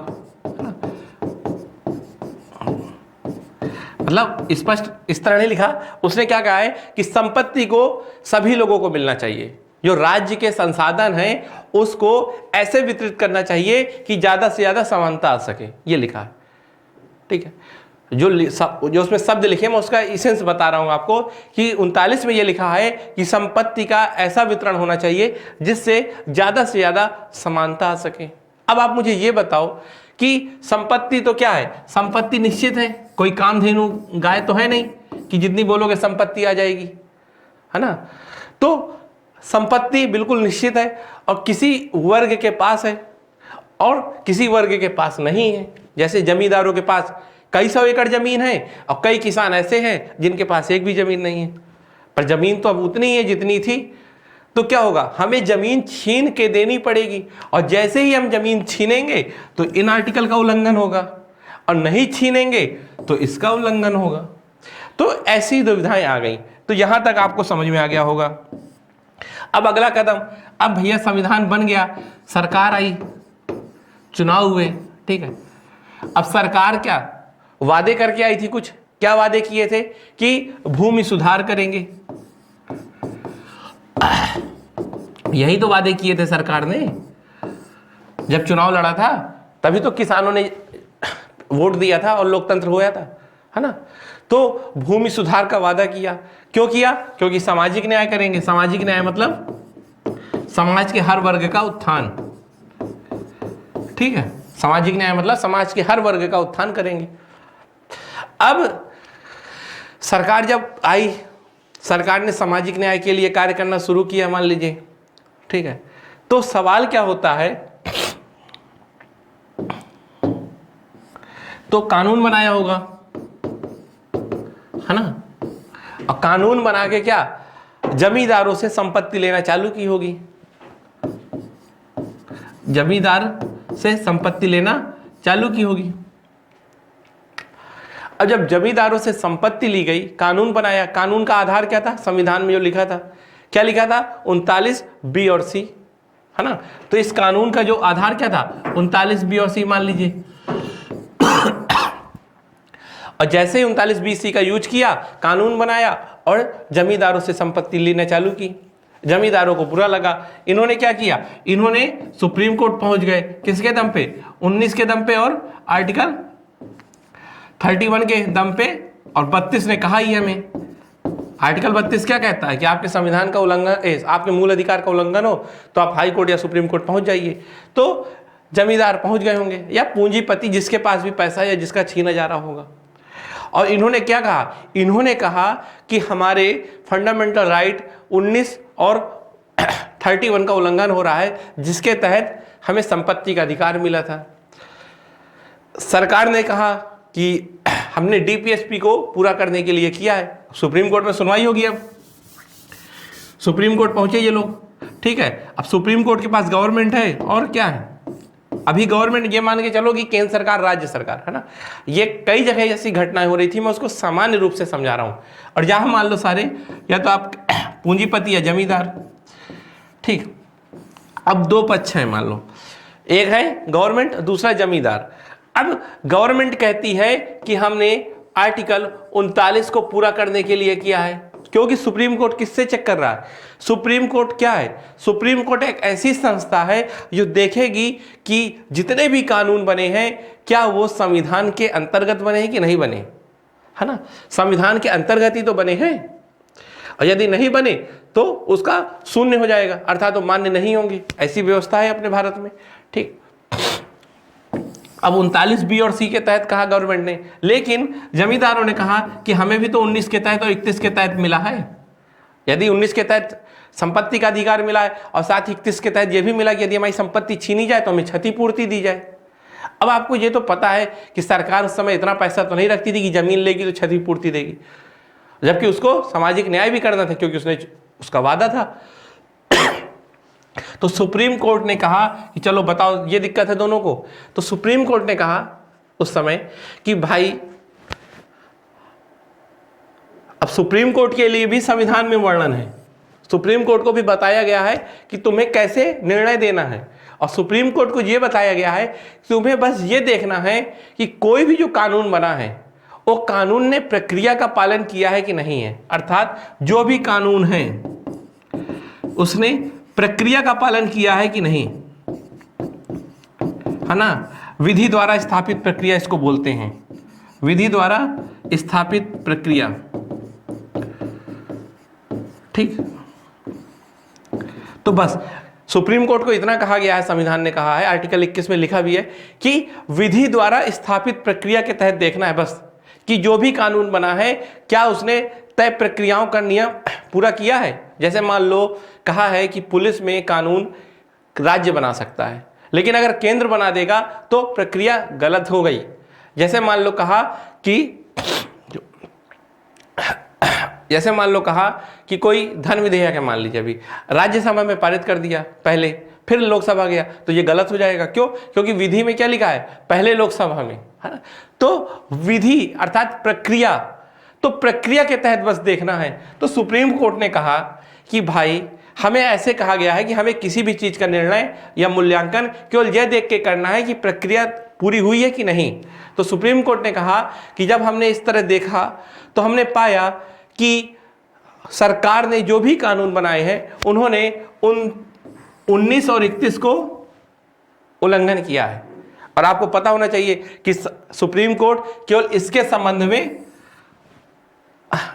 Speaker 1: मतलब स्पष्ट इस तरह नहीं लिखा। उसने क्या कहा है कि संपत्ति को सभी लोगों को मिलना चाहिए, जो राज्य के संसाधन हैं उसको ऐसे वितरित करना चाहिए कि ज्यादा से ज्यादा समानता आ सके, ये लिखा है, ठीक है। जो उसमें शब्द लिखे मैं उसका इसेंस बता रहा हूं आपको कि 39 में ये लिखा है कि संपत्ति का ऐसा वितरण होना चाहिए जिससे ज्यादा से ज्यादा समानता आ सके। अब आप मुझे ये बताओ कि संपत्ति तो क्या है, संपत्ति निश्चित है, कोई कामधेनु गाय तो है नहीं कि जितनी बोलोगे संपत्ति आ जाएगी, है ना। तो संपत्ति बिल्कुल निश्चित है और किसी वर्ग के पास है और किसी वर्ग के पास नहीं है। जैसे जमींदारों के पास कई सौ एकड़ जमीन है और कई किसान ऐसे हैं जिनके पास एक भी जमीन नहीं है, पर जमीन तो अब उतनी है जितनी थी। तो क्या होगा, हमें जमीन छीन के देनी पड़ेगी और जैसे ही हम जमीन छीनेंगे तो इन आर्टिकल का उल्लंघन होगा और नहीं छीनेंगे तो इसका उल्लंघन होगा। तो ऐसी दुविधाएं आ गई। तो यहां तक आपको समझ में आ गया होगा। अब अगला कदम, अब भैया संविधान बन गया, सरकार आई, चुनाव हुए, ठीक है। अब सरकार क्या वादे करके आई थी, कुछ क्या वादे किए थे कि भूमि सुधार करेंगे, यही तो वादे किए थे सरकार ने। जब चुनाव लड़ा था तभी तो किसानों ने वोट दिया था और लोकतंत्र हुआ था, है ना। तो भूमि सुधार का वादा किया। क्यों किया? क्योंकि सामाजिक न्याय करेंगे। सामाजिक न्याय मतलब समाज के हर वर्ग का उत्थान, ठीक है। सामाजिक न्याय मतलब समाज के हर वर्ग का उत्थान करेंगे। अब सरकार जब आई, सरकार ने सामाजिक न्याय के लिए कार्य करना शुरू किया, मान लीजिए, ठीक है। तो सवाल क्या होता है, तो कानून बनाया होगा, है ना। और कानून बना के क्या जमींदारों से संपत्ति लेना चालू की होगी, जमींदार से संपत्ति लेना चालू की होगी। अब जब जमींदारों से संपत्ति ली गई, कानून बनाया, कानून का आधार क्या था, संविधान में जो लिखा था, क्या लिखा था, 39B और C, है ना। तो इस कानून का जो आधार क्या था, 39B और C मान लीजिए। और जैसे ही 39B का यूज किया, कानून बनाया और जमींदारों से संपत्ति लेना चालू की। जमींदारों को बुरा लगा, इन्होंने क्या किया, इन्होंने सुप्रीम कोर्ट पहुंच गए, किसके दम पे, 19 के दम पे और आर्टिकल 31 के दम पे, और 32 ने कहा ही हमें। आर्टिकल 32 क्या कहता है कि आपके संविधान का उल्लंघन, आपके मूल अधिकार का उल्लंघन हो तो आप हाई कोर्ट या सुप्रीम कोर्ट पहुंच जाइए। तो जमींदार पहुंच गए होंगे या पूंजीपति जिसके पास भी पैसा है या जिसका छीना जा रहा होगा। और इन्होंने क्या कहा, इन्होंने कहा कि हमारे फंडामेंटल राइट 19 और 31 का उल्लंघन हो रहा है, जिसके तहत हमें संपत्ति का अधिकार मिला था। सरकार ने कहा कि हमने डीपीएसपी को पूरा करने के लिए किया है। सुप्रीम कोर्ट में सुनवाई होगी। अब सुप्रीम कोर्ट पहुंचे ये लोग, ठीक है। अब सुप्रीम कोर्ट के पास गवर्नमेंट है और क्या है, अभी गवर्नमेंट, ये मान के चलो कि केंद्र सरकार, राज्य सरकार, है ना। ये कई जगह ऐसी घटनाएं हो रही थी, मैं उसको सामान्य रूप से समझा रहा हूं। और जहां मान लो सारे या तो आप पूंजीपति या जमींदार, ठीक। अब दो पक्ष हैं, मान लो एक है गवर्नमेंट, दूसरा जमींदार। अब गवर्नमेंट कहती है कि हमने आर्टिकल 39 को पूरा करने के लिए किया है, क्योंकि सुप्रीम कोर्ट किससे चेक कर रहा है, सुप्रीम कोर्ट क्या है, सुप्रीम कोर्ट एक ऐसी संस्था है जो देखेगी कि जितने भी कानून बने हैं क्या वो संविधान के अंतर्गत बने हैं कि नहीं बने, है ना। संविधान के अंतर्गत ही तो बने हैं, और यदि नहीं बने तो उसका शून्य हो जाएगा, अर्थात तो मान्य नहीं होंगे। ऐसी व्यवस्था है अपने भारत में, ठीक। अब 39B और C के तहत कहा गवर्नमेंट ने, लेकिन जमींदारों ने कहा कि हमें भी तो 19 के तहत और 31 के तहत मिला है। यदि 19 के तहत संपत्ति का अधिकार मिला है और साथ ही 31 के तहत यह भी मिला कि यदि हमारी संपत्ति छीनी जाए तो हमें क्षतिपूर्ति दी जाए। अब आपको ये तो पता है कि सरकार उस समय इतना पैसा तो नहीं रखती थी कि जमीन लेगी तो क्षतिपूर्ति देगी, जबकि उसको सामाजिक न्याय भी करना था क्योंकि उसने उसका वादा था। तो सुप्रीम कोर्ट ने कहा कि चलो बताओ, ये दिक्कत है दोनों को। तो सुप्रीम कोर्ट ने कहा उस समय कि भाई, अब सुप्रीम कोर्ट के लिए भी संविधान में वर्णन है, सुप्रीम कोर्ट को भी बताया गया है कि तुम्हें कैसे निर्णय देना है, और सुप्रीम कोर्ट को यह बताया गया है कि तुम्हें बस ये देखना है कि कोई भी जो कानून बना है वो कानून ने प्रक्रिया का पालन किया है कि नहीं है। अर्थात जो भी कानून है उसने प्रक्रिया का पालन किया है कि नहीं, है ना। विधि द्वारा स्थापित प्रक्रिया इसको बोलते हैं, विधि द्वारा स्थापित प्रक्रिया, ठीक। तो बस सुप्रीम कोर्ट को इतना कहा गया है, संविधान ने कहा है, आर्टिकल 21 में लिखा भी है कि विधि द्वारा स्थापित प्रक्रिया के तहत देखना है बस कि जो भी कानून बना है क्या उसने तय प्रक्रियाओं का नियम पूरा किया है। जैसे मान लो कहा है कि पुलिस में कानून राज्य बना सकता है, लेकिन अगर केंद्र बना देगा तो प्रक्रिया गलत हो गई। जैसे मान लो कहा कि कोई धन विधेयक है, मान लीजिए अभी राज्यसभा में पारित कर दिया पहले, फिर लोकसभा गया, तो ये गलत हो जाएगा। क्यों? क्योंकि विधि में क्या लिखा है, पहले लोकसभा में, है ना। तो विधि अर्थात प्रक्रिया, तो प्रक्रिया के तहत बस देखना है। तो सुप्रीम कोर्ट ने कहा कि भाई हमें ऐसे कहा गया है कि हमें किसी भी चीज का निर्णय या मूल्यांकन केवल यह देख के करना है कि प्रक्रिया पूरी हुई है कि नहीं। तो सुप्रीम कोर्ट ने कहा कि जब हमने इस तरह देखा तो हमने पाया कि सरकार ने जो भी कानून बनाए हैं उन्होंने उन 19 और 31 को उल्लंघन किया है। और आपको पता होना चाहिए कि सुप्रीम कोर्ट केवल इसके संबंध में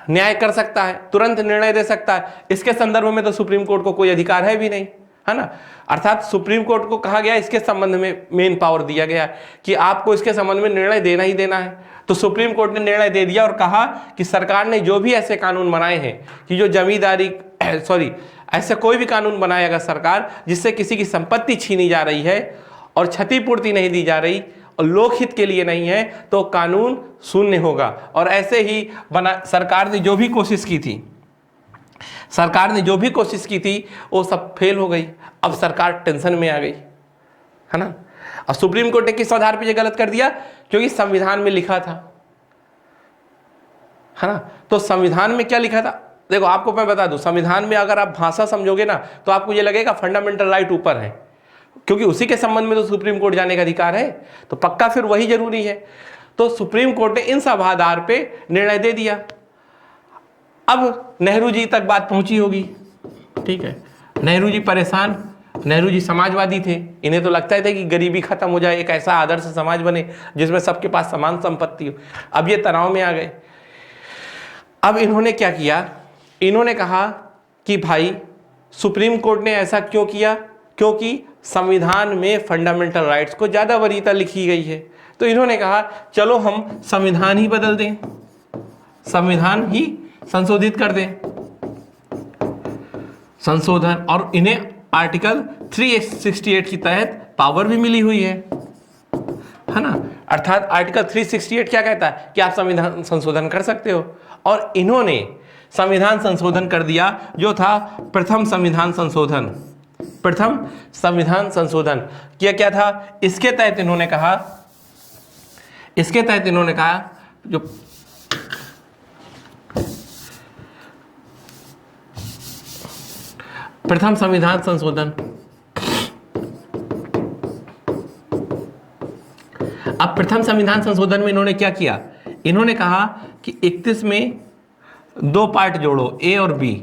Speaker 1: न्याय कर सकता है, तुरंत निर्णय दे सकता है। इसके संदर्भ में तो सुप्रीम कोर्ट को कोई अधिकार है भी नहीं, है ना। अर्थात सुप्रीम कोर्ट को कहा गया, इसके संबंध में मेन पावर दिया गया कि आपको इसके संबंध में निर्णय देना ही देना है। तो सुप्रीम कोर्ट ने निर्णय दे दिया और कहा कि सरकार ने जो भी ऐसे कानून बनाए हैं कि जो जमींदारी ऐसे कोई भी कानून बनाएगा सरकार जिससे किसी की संपत्ति छीनी जा रही है और क्षतिपूर्ति नहीं दी जा रही और लोकहित के लिए नहीं है, तो कानून शून्य होगा। और ऐसे ही सरकार ने जो भी कोशिश की थी वो सब फेल हो गई। अब सरकार टेंशन में आ गई, है ना। और सुप्रीम कोर्ट ने किस आधार पर यह गलत कर दिया? क्योंकि संविधान में लिखा था, है ना। तो संविधान में क्या लिखा था? देखो आपको मैं बता दूं, संविधान में अगर आप भाषा समझोगे ना तो आपको ये लगेगा फंडामेंटल राइट ऊपर है, क्योंकि उसी के संबंध में तो सुप्रीम कोर्ट जाने का अधिकार है, तो पक्का फिर वही जरूरी है। तो सुप्रीम कोर्ट ने इन सब आधार पे निर्णय दे दिया। अब नेहरू जी तक बात पहुंची होगी, ठीक है। नेहरू जी परेशान, नेहरू जी समाजवादी थे, इन्हें तो लगता था कि गरीबी खत्म हो जाए, एक ऐसा आदर्श समाज बने जिसमें सबके पास समान संपत्ति हो। अब ये तनाव में आ गए। अब इन्होंने क्या किया? इन्होंने कहा कि भाई सुप्रीम कोर्ट ने ऐसा क्यों किया? क्योंकि संविधान में फंडामेंटल राइट्स को ज्यादा वरीयता लिखी गई है। तो इन्होंने कहा चलो हम संविधान ही बदल दें, संविधान ही संशोधित कर दें, संशोधन। और इन्हें आर्टिकल 368 के तहत पावर भी मिली हुई है ना। अर्थात आर्टिकल 368 क्या कहता है कि आप संविधान संशोधन कर सकते हो। और इन्होंने संविधान संशोधन कर दिया जो था प्रथम संविधान संशोधन। प्रथम संविधान संशोधन किया क्या था? इसके तहत इन्होंने कहा जो प्रथम संविधान संशोधन। अब प्रथम संविधान संशोधन में इन्होंने क्या किया? इन्होंने कहा कि 31 में 2 पार्ट जोड़ो, ए और बी,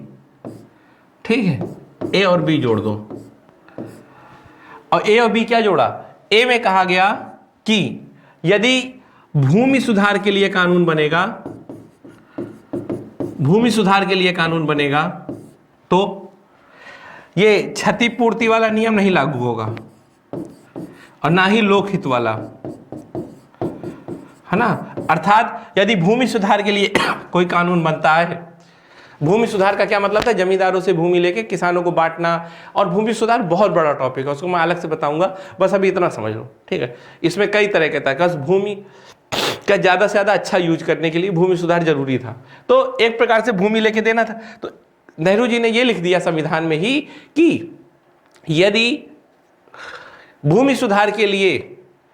Speaker 1: ठीक है, ए और बी जोड़ दो। और ए और बी क्या जोड़ा? ए में कहा गया कि यदि भूमि सुधार के लिए कानून बनेगा तो ये क्षतिपूर्ति वाला नियम नहीं लागू होगा और ना ही लोकहित वाला, है ना। अर्थात यदि भूमि सुधार के लिए कोई कानून बनता है, भूमि सुधार का क्या मतलब था? जमींदारों से भूमि लेके किसानों को बांटना। और भूमि सुधार बहुत बड़ा टॉपिक है, उसको मैं अलग से बताऊंगा, बस अभी इतना समझ लो, ठीक है। इसमें कई तरह के था, भूमि का ज्यादा से ज्यादा अच्छा यूज करने के लिए भूमि सुधार जरूरी था। तो एक प्रकार से भूमि लेके देना था। तो नेहरू जी ने यह लिख दिया संविधान में ही कि यदि भूमि सुधार के लिए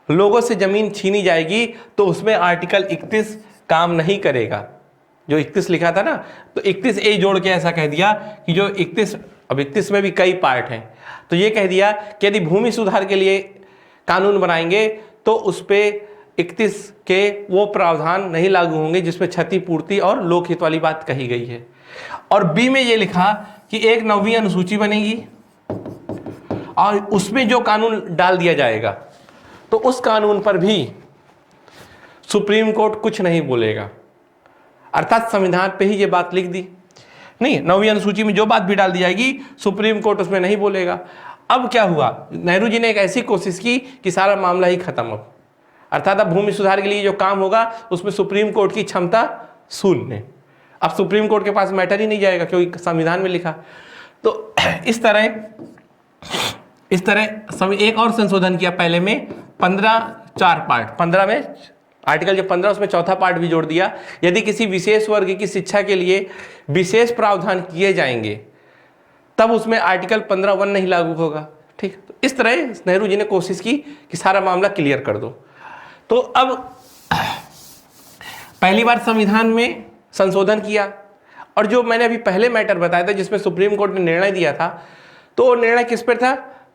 Speaker 1: लोगों से जमीन छीनी जाएगी तो उसमें आर्टिकल 31 काम नहीं करेगा। जो 31 लिखा था ना, तो 31 ए जोड़ के ऐसा कह दिया कि जो 31, अब 31 में भी कई पार्ट हैं, तो ये कह दिया कि यदि भूमि सुधार के लिए कानून बनाएंगे तो उस पर 31 के वो प्रावधान नहीं लागू होंगे जिसमें क्षतिपूर्ति और लोकहित वाली बात कही गई है। और बी में ये लिखा कि एक 9वीं अनुसूची बनेगी और उसमें जो कानून डाल दिया जाएगा तो उस कानून पर भी सुप्रीम कोर्ट कुछ नहीं बोलेगा। अर्थात संविधान पे ही ये बात लिख दी, नहीं 9वीं अनुसूची में जो बात भी डाल दी जाएगी सुप्रीम कोर्ट उसमें नहीं बोलेगा। अब क्या हुआ, नेहरू जी ने एक ऐसी कोशिश की कि सारा मामला ही खत्म हो, अर्थात अब भूमि सुधार के लिए जो काम होगा उसमें सुप्रीम कोर्ट की क्षमता शून्य। अब सुप्रीम कोर्ट के पास मैटर ही नहीं जाएगा क्योंकि संविधान में लिखा। तो इस तरह एक और संशोधन किया पहले में 15 4 पार्ट, 15 में आर्टिकल जो 15 उसमें चौथा पार्ट भी जोड़ दिया, यदि किसी विशेष वर्ग की शिक्षा के लिए विशेष प्रावधान किए जाएंगे तब उसमें आर्टिकल 15(1) नहीं लागू होगा। ठीक, तो इस तरह नेहरू जी ने कोशिश की कि सारा मामला क्लियर कर दो। तो अब पहली बार संविधान में संशोधन किया, और जो मैंने अभी पहले मैटर बताया था जिसमें सुप्रीम कोर्ट ने निर्णय दिया था, तो वो निर्णय किस पर था,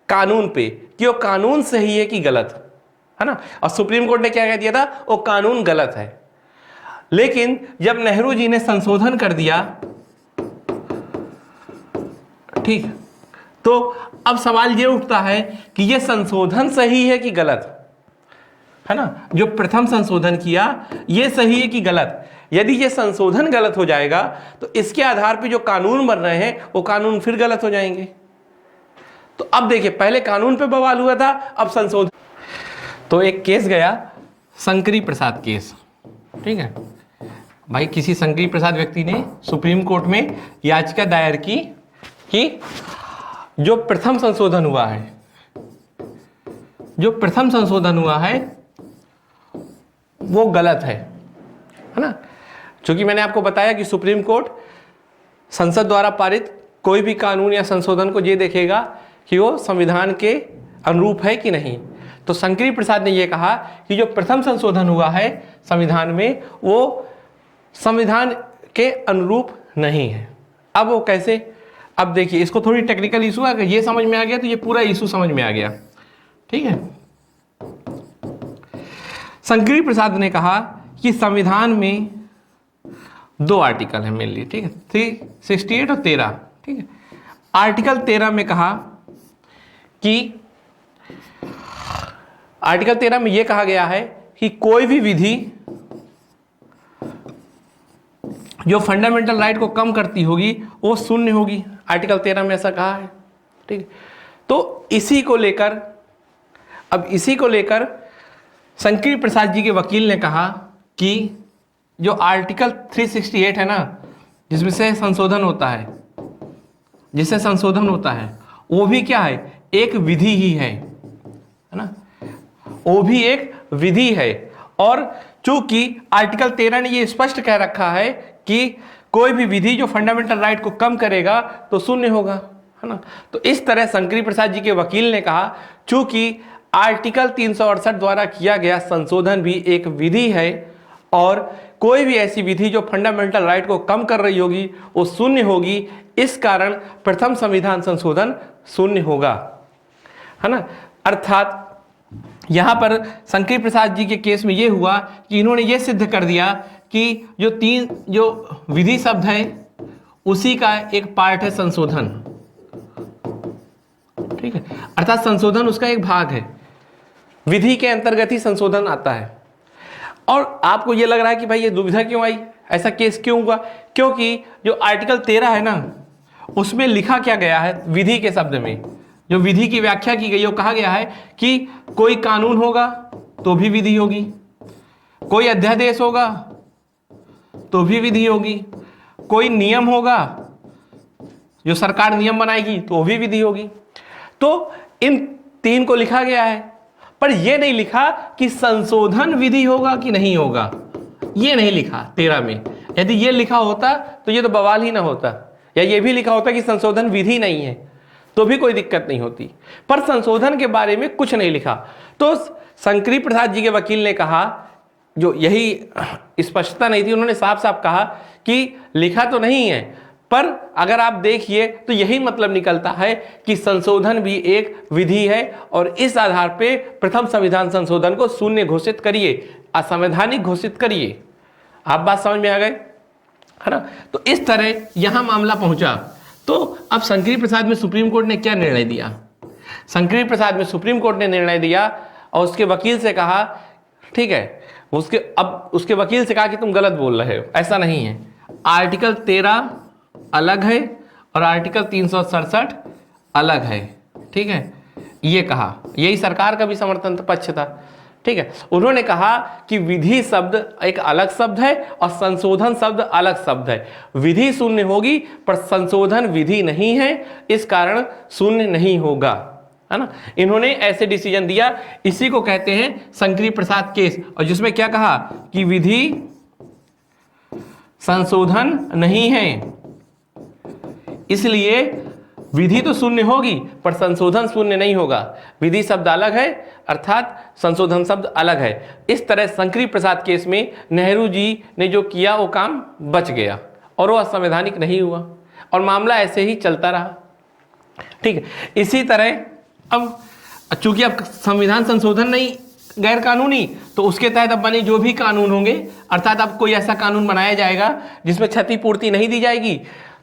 Speaker 1: कानून पे, कि वो कानून सही है कि गलत है ना। और सुप्रीम कोर्ट ने क्या कह दिया था, वो कानून गलत है। लेकिन जब नेहरू जी ने संशोधन कर दिया, ठीक, तो अब सवाल ये उठता है कि ये संशोधन सही है कि गलत है ना। जो प्रथम संशोधन किया ये सही है कि गलत। यदि ये संशोधन गलत हो जाएगा तो इसके आधार पे जो कानून बन रहे हैं वो कानून फिर गलत हो जाएंगे। तो अब देखिए, पहले कानून पे बवाल हुआ था, अब संशोधन। तो एक केस गया, शंकरी प्रसाद केस, ठीक है भाई। किसी शंकरी प्रसाद व्यक्ति ने सुप्रीम कोर्ट में याचिका दायर की कि जो प्रथम संशोधन हुआ है वो गलत है ना। क्योंकि मैंने आपको बताया कि सुप्रीम कोर्ट संसद द्वारा पारित कोई भी कानून या संशोधन को ये देखेगा कि वो संविधान के अनुरूप है कि नहीं। तो शंकरी प्रसाद ने ये कहा कि जो प्रथम संशोधन हुआ है संविधान में वो संविधान के अनुरूप नहीं है। अब वो कैसे, अब देखिए, इसको थोड़ी टेक्निकल इशू है, अगर ये समझ में आ गया तो ये पूरा इशू समझ में आ गया। ठीक है, शंकरी प्रसाद ने कहा कि संविधान में 2 आर्टिकल है मेनली, ठीक है, 368 और 13। ठीक है, आर्टिकल 13 में कहा कि आर्टिकल 13 में यह कहा गया है कि कोई भी विधि जो फंडामेंटल राइट को कम करती होगी वो शून्य होगी। आर्टिकल 13 में ऐसा कहा है। ठीक है, तो इसी को लेकर शंकरी प्रसाद जी के वकील ने कहा कि जो आर्टिकल 368 है ना, जिससे संशोधन होता है, वो भी क्या है, एक विधि ही है ना, वो भी एक विधि है। और चूंकि आर्टिकल 13 ने ये स्पष्ट कह रखा है कि कोई भी विधि जो फंडामेंटल राइट को कम करेगा तो शून्य होगा, है ना। तो इस तरह शंकरी प्रसाद जी के वकील ने कहा, चूंकि आर्टिकल 368 द्वारा किया गया संशोधन भी एक विधि है और कोई भी ऐसी विधि जो फंडामेंटल राइट को कम कर रही होगी वो शून्य होगी, इस कारण प्रथम संविधान संशोधन शून्य होगा, है ना। अर्थात यहां पर शंकरी प्रसाद जी के केस में यह हुआ कि इन्होंने ये सिद्ध कर दिया कि जो विधि शब्द है उसी का एक पार्ट है संशोधन। ठीक है, अर्थात संशोधन उसका एक भाग है, विधि के अंतर्गत ही संशोधन आता है। और आपको ये लग रहा है कि भाई ये दुविधा क्यों आई, ऐसा केस क्यों हुआ, क्योंकि जो आर्टिकल 13 है ना, उसमें लिखा क्या गया है, विधि के शब्द में जो विधि की व्याख्या की गई है, वो कहा गया है कि कोई कानून होगा तो भी विधि होगी, कोई अध्यादेश होगा तो भी विधि होगी, कोई नियम होगा जो सरकार नियम बनाएगी तो भी विधि होगी। तो इन 3 को लिखा गया है, पर यह नहीं लिखा कि संशोधन विधि होगा कि नहीं होगा, यह नहीं लिखा 13 में। यदि यह लिखा होता तो यह तो बवाल ही ना होता, या यह भी लिखा होता कि संशोधन विधि नहीं है तो भी कोई दिक्कत नहीं होती, पर संशोधन के बारे में कुछ नहीं लिखा। तो शंकरी प्रसाद जी के वकील ने कहा, जो यही स्पष्टता नहीं थी, उन्होंने साफ साफ कहा कि लिखा तो नहीं है, पर अगर आप देखिए तो यही मतलब निकलता है कि संशोधन भी एक विधि है और इस आधार पे प्रथम संविधान संशोधन को शून्य घोषित करिए, असंवैधानिक घोषित करिए। आप बात समझ में आ गए, है ना। तो इस तरह यहां मामला पहुंचा। तो अब शंकरी प्रसाद में सुप्रीम कोर्ट ने क्या निर्णय दिया, शंकरी प्रसाद में सुप्रीम कोर्ट ने निर्णय दिया और उसके वकील से कहा, ठीक है, उसके वकील से कहा कि तुम गलत बोल रहे हो, ऐसा नहीं है, आर्टिकल 13 अलग है और आर्टिकल 367 अलग है। ठीक ठीक है, ये कहा, यही सरकार का भी समर्थन पक्ष था। ठीक है, उन्होंने कहा कि विधि शब्द एक अलग शब्द है और संशोधन शब्द अलग शब्द है। विधि शून्य होगी पर संशोधन विधि नहीं है, इस कारण शून्य नहीं होगा, है ना। इन्होंने ऐसे डिसीजन दिया, इसी को कहते हैं शंकरी प्रसाद केस, और जिसमें क्या कहा कि विधि संशोधन नहीं है, इसलिए विधि तो शून्य होगी पर संशोधन शून्य नहीं होगा। विधि शब्द अलग है अर्थात संशोधन शब्द अलग है। इस तरह शंकरी प्रसाद केस में नेहरू जी ने जो किया वो काम बच गया और वो असंवैधानिक नहीं हुआ और मामला ऐसे ही चलता रहा। ठीक है, इसी तरह अब चूंकि अब संविधान संशोधन नहीं गैर कानूनी, तो उसके तहत अब बने जो भी कानून होंगे, अर्थात अब कोई ऐसा कानून बनाया जाएगा जिसमें क्षतिपूर्ति नहीं दी जाएगी,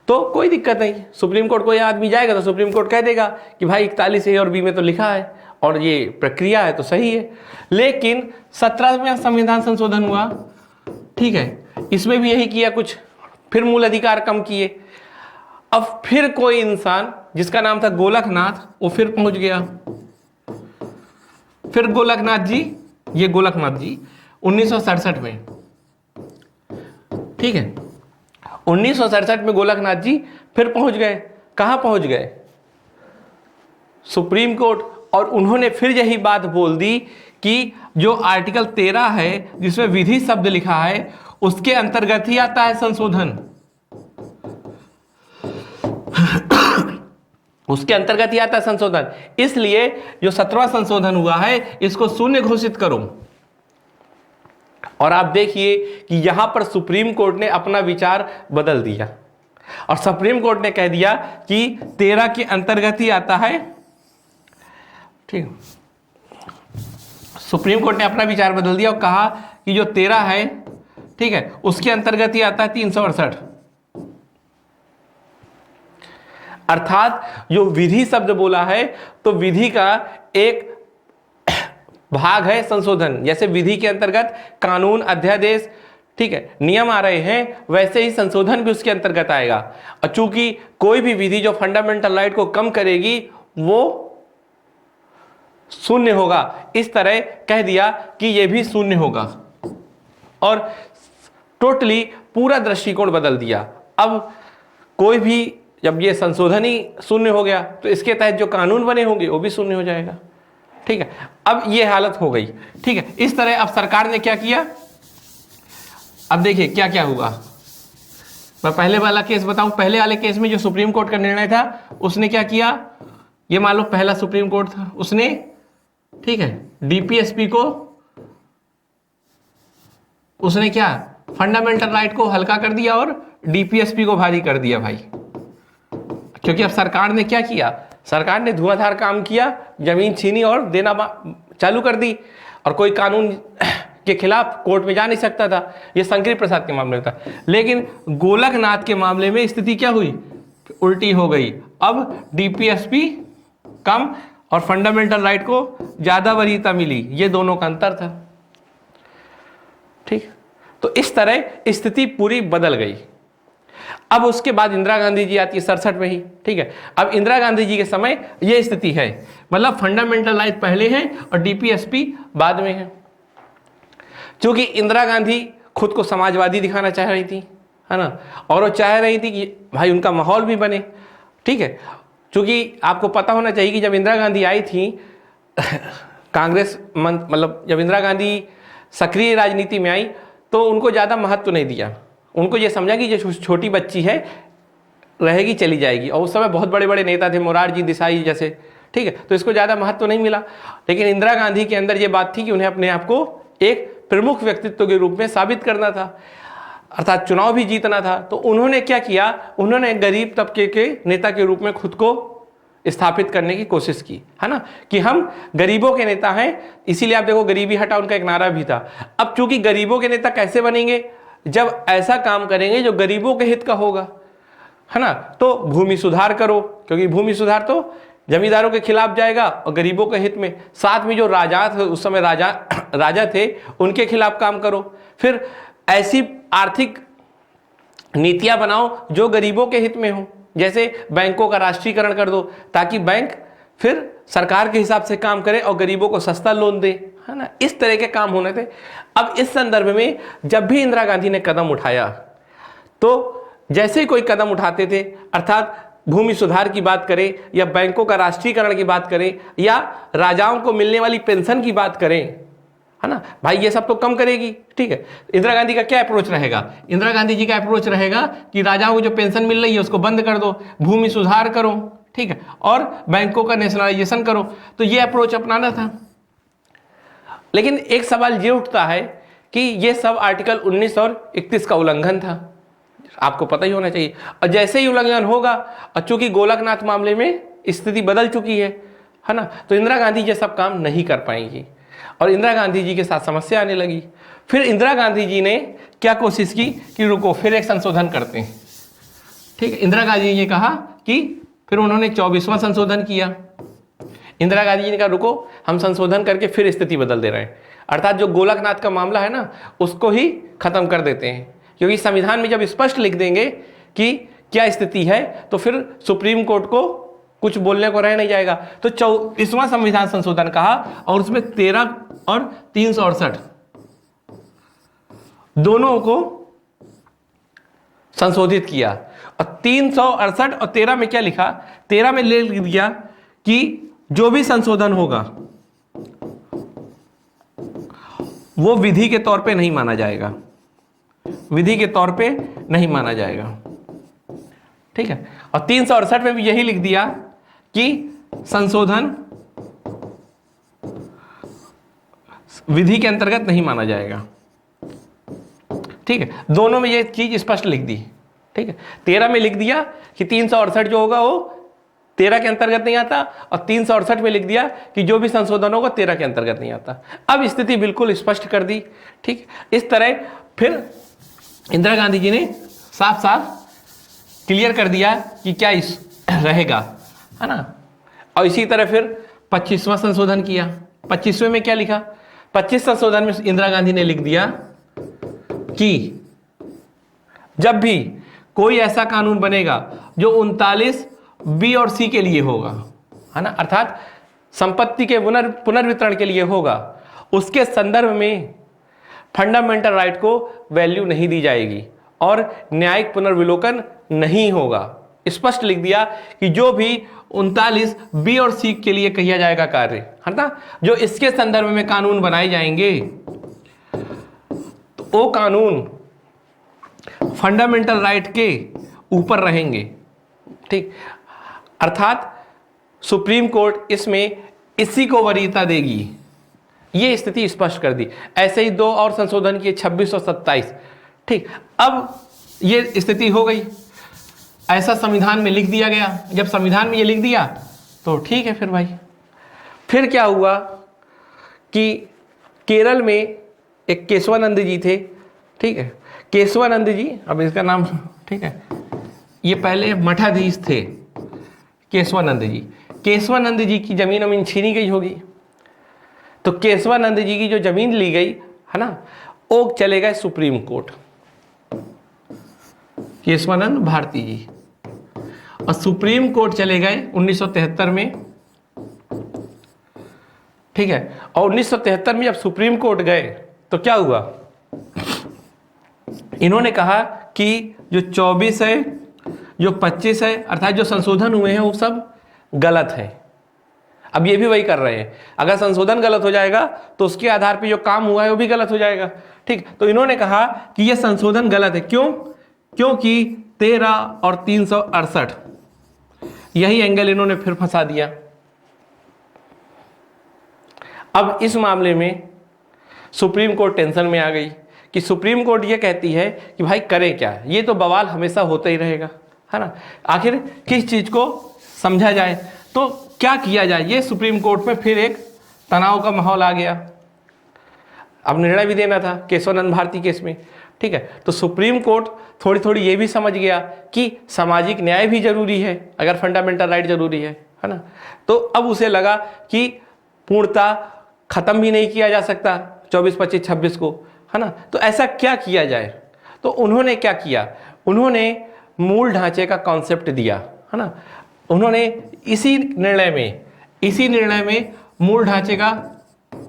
Speaker 1: तो कोई दिक्कत नहीं। सुप्रीम कोर्ट कोई आदमी जाएगा तो सुप्रीम कोर्ट कह देगा कि भाई 41A और B में तो लिखा है और ये प्रक्रिया है तो सही है। लेकिन 17वें संविधान संशोधन हुआ, ठीक है, इसमें भी यही किया कुछ, फिर मूल अधिकार कम किए। अब फिर कोई इंसान जिसका नाम था गोलकनाथ, वो फिर पहुंच गया, फिर गोलकनाथ जी, ये गोलकनाथ जी 1967 में, ठीक है, 1967 में गोलकनाथ जी फिर पहुंच गए। कहां पहुंच गए? Supreme court. और उन्होंने फिर यही बात बोल दी कि जो आर्टिकल 13 है जिसमें विधि शब्द लिखा है उसके अंतर्गत ही आता है संशोधन, उसके अंतर्गत ही आता है संशोधन। इसलिए जो 17वां संशोधन हुआ है इसको शून्य घोषित करो। और आप देखिए कि यहां पर सुप्रीम कोर्ट ने अपना विचार बदल दिया और सुप्रीम कोर्ट ने कह दिया कि 13 के अंतर्गत ही आता है। ठीक, सुप्रीम कोर्ट ने अपना विचार बदल दिया और कहा कि जो 13 है, ठीक है, उसके अंतर्गत ही आता है 368। अर्थात जो विधि शब्द बोला है तो विधि का एक भाग है संशोधन। जैसे विधि के अंतर्गत कानून, अध्यादेश, ठीक है, नियम आ रहे हैं, वैसे ही संशोधन भी उसके अंतर्गत आएगा। और चूंकि कोई भी विधि जो फंडामेंटल राइट को कम करेगी वो शून्य होगा, इस तरह कह दिया कि यह भी शून्य होगा और टोटली पूरा दृष्टिकोण बदल दिया। अब कोई भी, जब ये संशोधन ही शून्य हो गया तो इसके तहत जो कानून बने होंगे वो भी शून्य हो जाएगा। ठीक है, अब ये हालत हो गई। ठीक है, इस तरह अब सरकार ने क्या किया, अब देखिए क्या क्या हुआ। मैं पहले वाला केस बताऊं, पहले वाले केस में जो सुप्रीम कोर्ट का निर्णय था उसने क्या किया, ये मान लो पहला सुप्रीम कोर्ट था, उसने, ठीक है, डीपीएसपी को उसने क्या, फंडामेंटल राइट को हल्का कर दिया और डीपीएसपी को भारी कर दिया भाई। क्योंकि अब सरकार ने क्या किया, सरकार ने धुआंधार काम किया, जमीन छीनी और देना चालू कर दी और कोई कानून के खिलाफ कोर्ट में जा नहीं सकता था। ये शंकरी प्रसाद के मामले में था। लेकिन गोलकनाथ के मामले में स्थिति क्या हुई, उल्टी हो गई। अब डीपीएसपी कम और फंडामेंटल राइट को ज्यादा वरीयता मिली, ये दोनों का अंतर था। ठीक, तो इस तरह स्थिति पूरी बदल गई। अब उसके बाद इंदिरा गांधी जी आती है 67 में ही। ठीक है, अब इंदिरा गांधी जी के समय यह स्थिति है, मतलब फंडामेंटल राइट पहले हैं और डीपीएसपी बाद में है। क्योंकि इंदिरा गांधी खुद को समाजवादी दिखाना चाह रही थी, है ना, और वो चाह रही थी कि भाई उनका माहौल भी बने। ठीक है, क्योंकि आपको पता होना चाहिए कि जब इंदिरा गांधी आई थी कांग्रेस, मतलब जब इंदिरा गांधी सक्रिय राजनीति में आई तो उनको ज़्यादा महत्व नहीं दिया। उनको ये समझा कि जो छोटी बच्ची है रहेगी चली जाएगी, और उस समय बहुत बड़े बड़े नेता थे, मोरारजी देसाई जैसे। ठीक है, तो इसको ज़्यादा महत्व नहीं मिला। लेकिन इंदिरा गांधी के अंदर ये बात थी कि उन्हें अपने आप को एक प्रमुख व्यक्तित्व के रूप में साबित करना था, अर्थात चुनाव भी जीतना था। तो उन्होंने क्या किया, उन्होंने गरीब तबके के नेता के रूप में खुद को स्थापित करने की कोशिश की, है ना, कि हम गरीबों के नेता हैं। इसीलिए आप देखो गरीबी हटाओ उनका एक नारा भी था। अब चूंकि गरीबों के नेता कैसे बनेंगे, जब ऐसा काम करेंगे जो गरीबों के हित का होगा, है ना। तो भूमि सुधार करो, क्योंकि भूमि सुधार तो जमींदारों के खिलाफ जाएगा और गरीबों के हित में। साथ में जो राजा थे उस समय, राजा थे, उनके खिलाफ काम करो। फिर ऐसी आर्थिक नीतियां बनाओ जो गरीबों के हित में हो, जैसे बैंकों का राष्ट्रीयकरण कर दो ताकि बैंक फिर सरकार के हिसाब से काम करे और गरीबों को सस्ता लोन दे, है ना। इस तरह के काम होने थे। अब इस संदर्भ में जब भी इंदिरा गांधी ने कदम उठाया तो जैसे ही कोई कदम उठाते थे, अर्थात भूमि सुधार की बात करें या बैंकों का राष्ट्रीयकरण की बात करें या राजाओं को मिलने वाली पेंशन की बात करें, है ना भाई, ये सब तो कम करेगी। ठीक है, इंदिरा गांधी का क्या अप्रोच रहेगा? इंदिरा गांधी जी का अप्रोच रहेगा कि राजाओं को जो पेंशन मिल रही है उसको बंद कर दो, भूमि सुधार करो, ठीक है, और बैंकों का नेशनलाइजेशन करो। तो ये अप्रोच अपनाना था। लेकिन एक सवाल ये उठता है कि ये सब आर्टिकल 19 और 31 का उल्लंघन था, आपको पता ही होना चाहिए। और जैसे ही उल्लंघन होगा, और चूंकि गोलकनाथ मामले में स्थिति बदल चुकी है ना, तो इंदिरा गांधी ये सब काम नहीं कर पाएंगी और इंदिरा गांधी जी के साथ समस्या आने लगी। फिर इंदिरा गांधी जी ने क्या कोशिश की कि रुको, फिर एक संशोधन करते हैं। ठीक है, इंदिरा गांधी जी ने कहा कि फिर उन्होंने 24वां संशोधन किया। इंदिरा गांधी जी ने कहा रुको, हम संशोधन करके फिर स्थिति बदल दे रहे हैं, अर्थात जो गोलकनाथ का मामला है ना उसको ही खत्म कर देते हैं, क्योंकि संविधान में जब स्पष्ट लिख देंगे कि क्या स्थिति है तो फिर सुप्रीम कोर्ट को कुछ बोलने को रह नहीं जाएगा। तो 24वां संविधान संशोधन कहा और उसमें 13 और 368 दोनों को संशोधित किया। और 368 और 13 में क्या लिखा? 13 में ले दिया कि जो भी संशोधन होगा वो विधि के तौर पे नहीं माना जाएगा, विधि के तौर पे नहीं माना जाएगा। ठीक है, और 368 में भी यही लिख दिया कि संशोधन विधि के अंतर्गत नहीं माना जाएगा। ठीक है, दोनों में ये चीज स्पष्ट लिख दी। ठीक है, 13 में लिख दिया कि 368 जो होगा वो 13 के अंतर्गत नहीं आता, और 368 में लिख दिया कि जो भी संशोधन होगा 13 के अंतर्गत नहीं आता। अब स्थिति बिल्कुल स्पष्ट कर दी। ठीक, इस तरह फिर इंदिरा गांधी जी ने साफ साफ क्लियर कर दिया कि क्या इस रहेगा, है ना। और इसी तरह फिर 25वां संशोधन किया। 25वें में क्या लिखा? 25 संशोधन में इंदिरा गांधी ने लिख दिया कि जब भी कोई ऐसा कानून बनेगा जो 39 बी और सी के लिए होगा, है ना, अर्थात संपत्ति के पुनर्वितरण के लिए होगा, उसके संदर्भ में फंडामेंटल राइट को वैल्यू नहीं दी जाएगी और न्यायिक पुनर्विलोकन नहीं होगा। स्पष्ट लिख दिया कि जो भी 39 बी और सी के लिए किया जाएगा कार्य, है ना, जो इसके संदर्भ में कानून बनाए जाएंगे तो वो कानून फंडामेंटल राइट के ऊपर रहेंगे। ठीक, अर्थात सुप्रीम कोर्ट इसमें इसी को वरीयता देगी। ये स्थिति स्पष्ट कर दी। ऐसे ही दो और संशोधन किए, 26 और 27। ठीक, अब ये स्थिति हो गई, ऐसा संविधान में लिख दिया गया। जब संविधान में ये लिख दिया तो ठीक है। फिर भाई फिर क्या हुआ कि केरल में एक केशवानंद जी थे। ठीक है, केशवानंद जी, अब इसका नाम, ठीक है, ये पहले मठाधीश थे केशवानंद जी। केशवानंद जी की जमीन छीनी गई होगी, तो केशवानंद जी की जो जमीन ली गई, है ना, वो चले गए सुप्रीम कोर्ट, केशवानंद भारती जी, और सुप्रीम कोर्ट चले गए 1973 में। ठीक है, और 1973 में जब सुप्रीम कोर्ट गए तो क्या हुआ? इन्होंने कहा कि जो 24 है, जो 25 है, अर्थात जो संशोधन हुए हैं वो सब गलत है। अब ये भी वही कर रहे हैं, अगर संशोधन गलत हो जाएगा तो उसके आधार पे जो काम हुआ है वो भी गलत हो जाएगा। ठीक, तो इन्होंने कहा कि ये संशोधन गलत है। क्यों? क्योंकि 13 और 368 यही एंगल इन्होंने फिर फंसा दिया। अब इस मामले में सुप्रीम कोर्ट टेंशन में आ गई कि सुप्रीम कोर्ट ये कहती है कि भाई करें क्या, ये तो बवाल हमेशा होता ही रहेगा, है ना, आखिर किस चीज को समझा जाए, तो क्या किया जाए। ये सुप्रीम कोर्ट में फिर एक तनाव का माहौल आ गया। अब निर्णय भी देना था केशवानंद भारती केस में। ठीक है, तो सुप्रीम कोर्ट थोड़ी थोड़ी ये भी समझ गया कि सामाजिक न्याय भी जरूरी है अगर फंडामेंटल राइट जरूरी है ना। तो अब उसे लगा कि पूर्णता खत्म भी नहीं किया जा सकता 24, 25, 26 को, है ना, तो ऐसा क्या किया जाए। तो उन्होंने क्या किया, उन्होंने मूल ढांचे का कॉन्सेप्ट दिया, है ना। उन्होंने इसी निर्णय में इसी निर्णय में मूल ढांचे का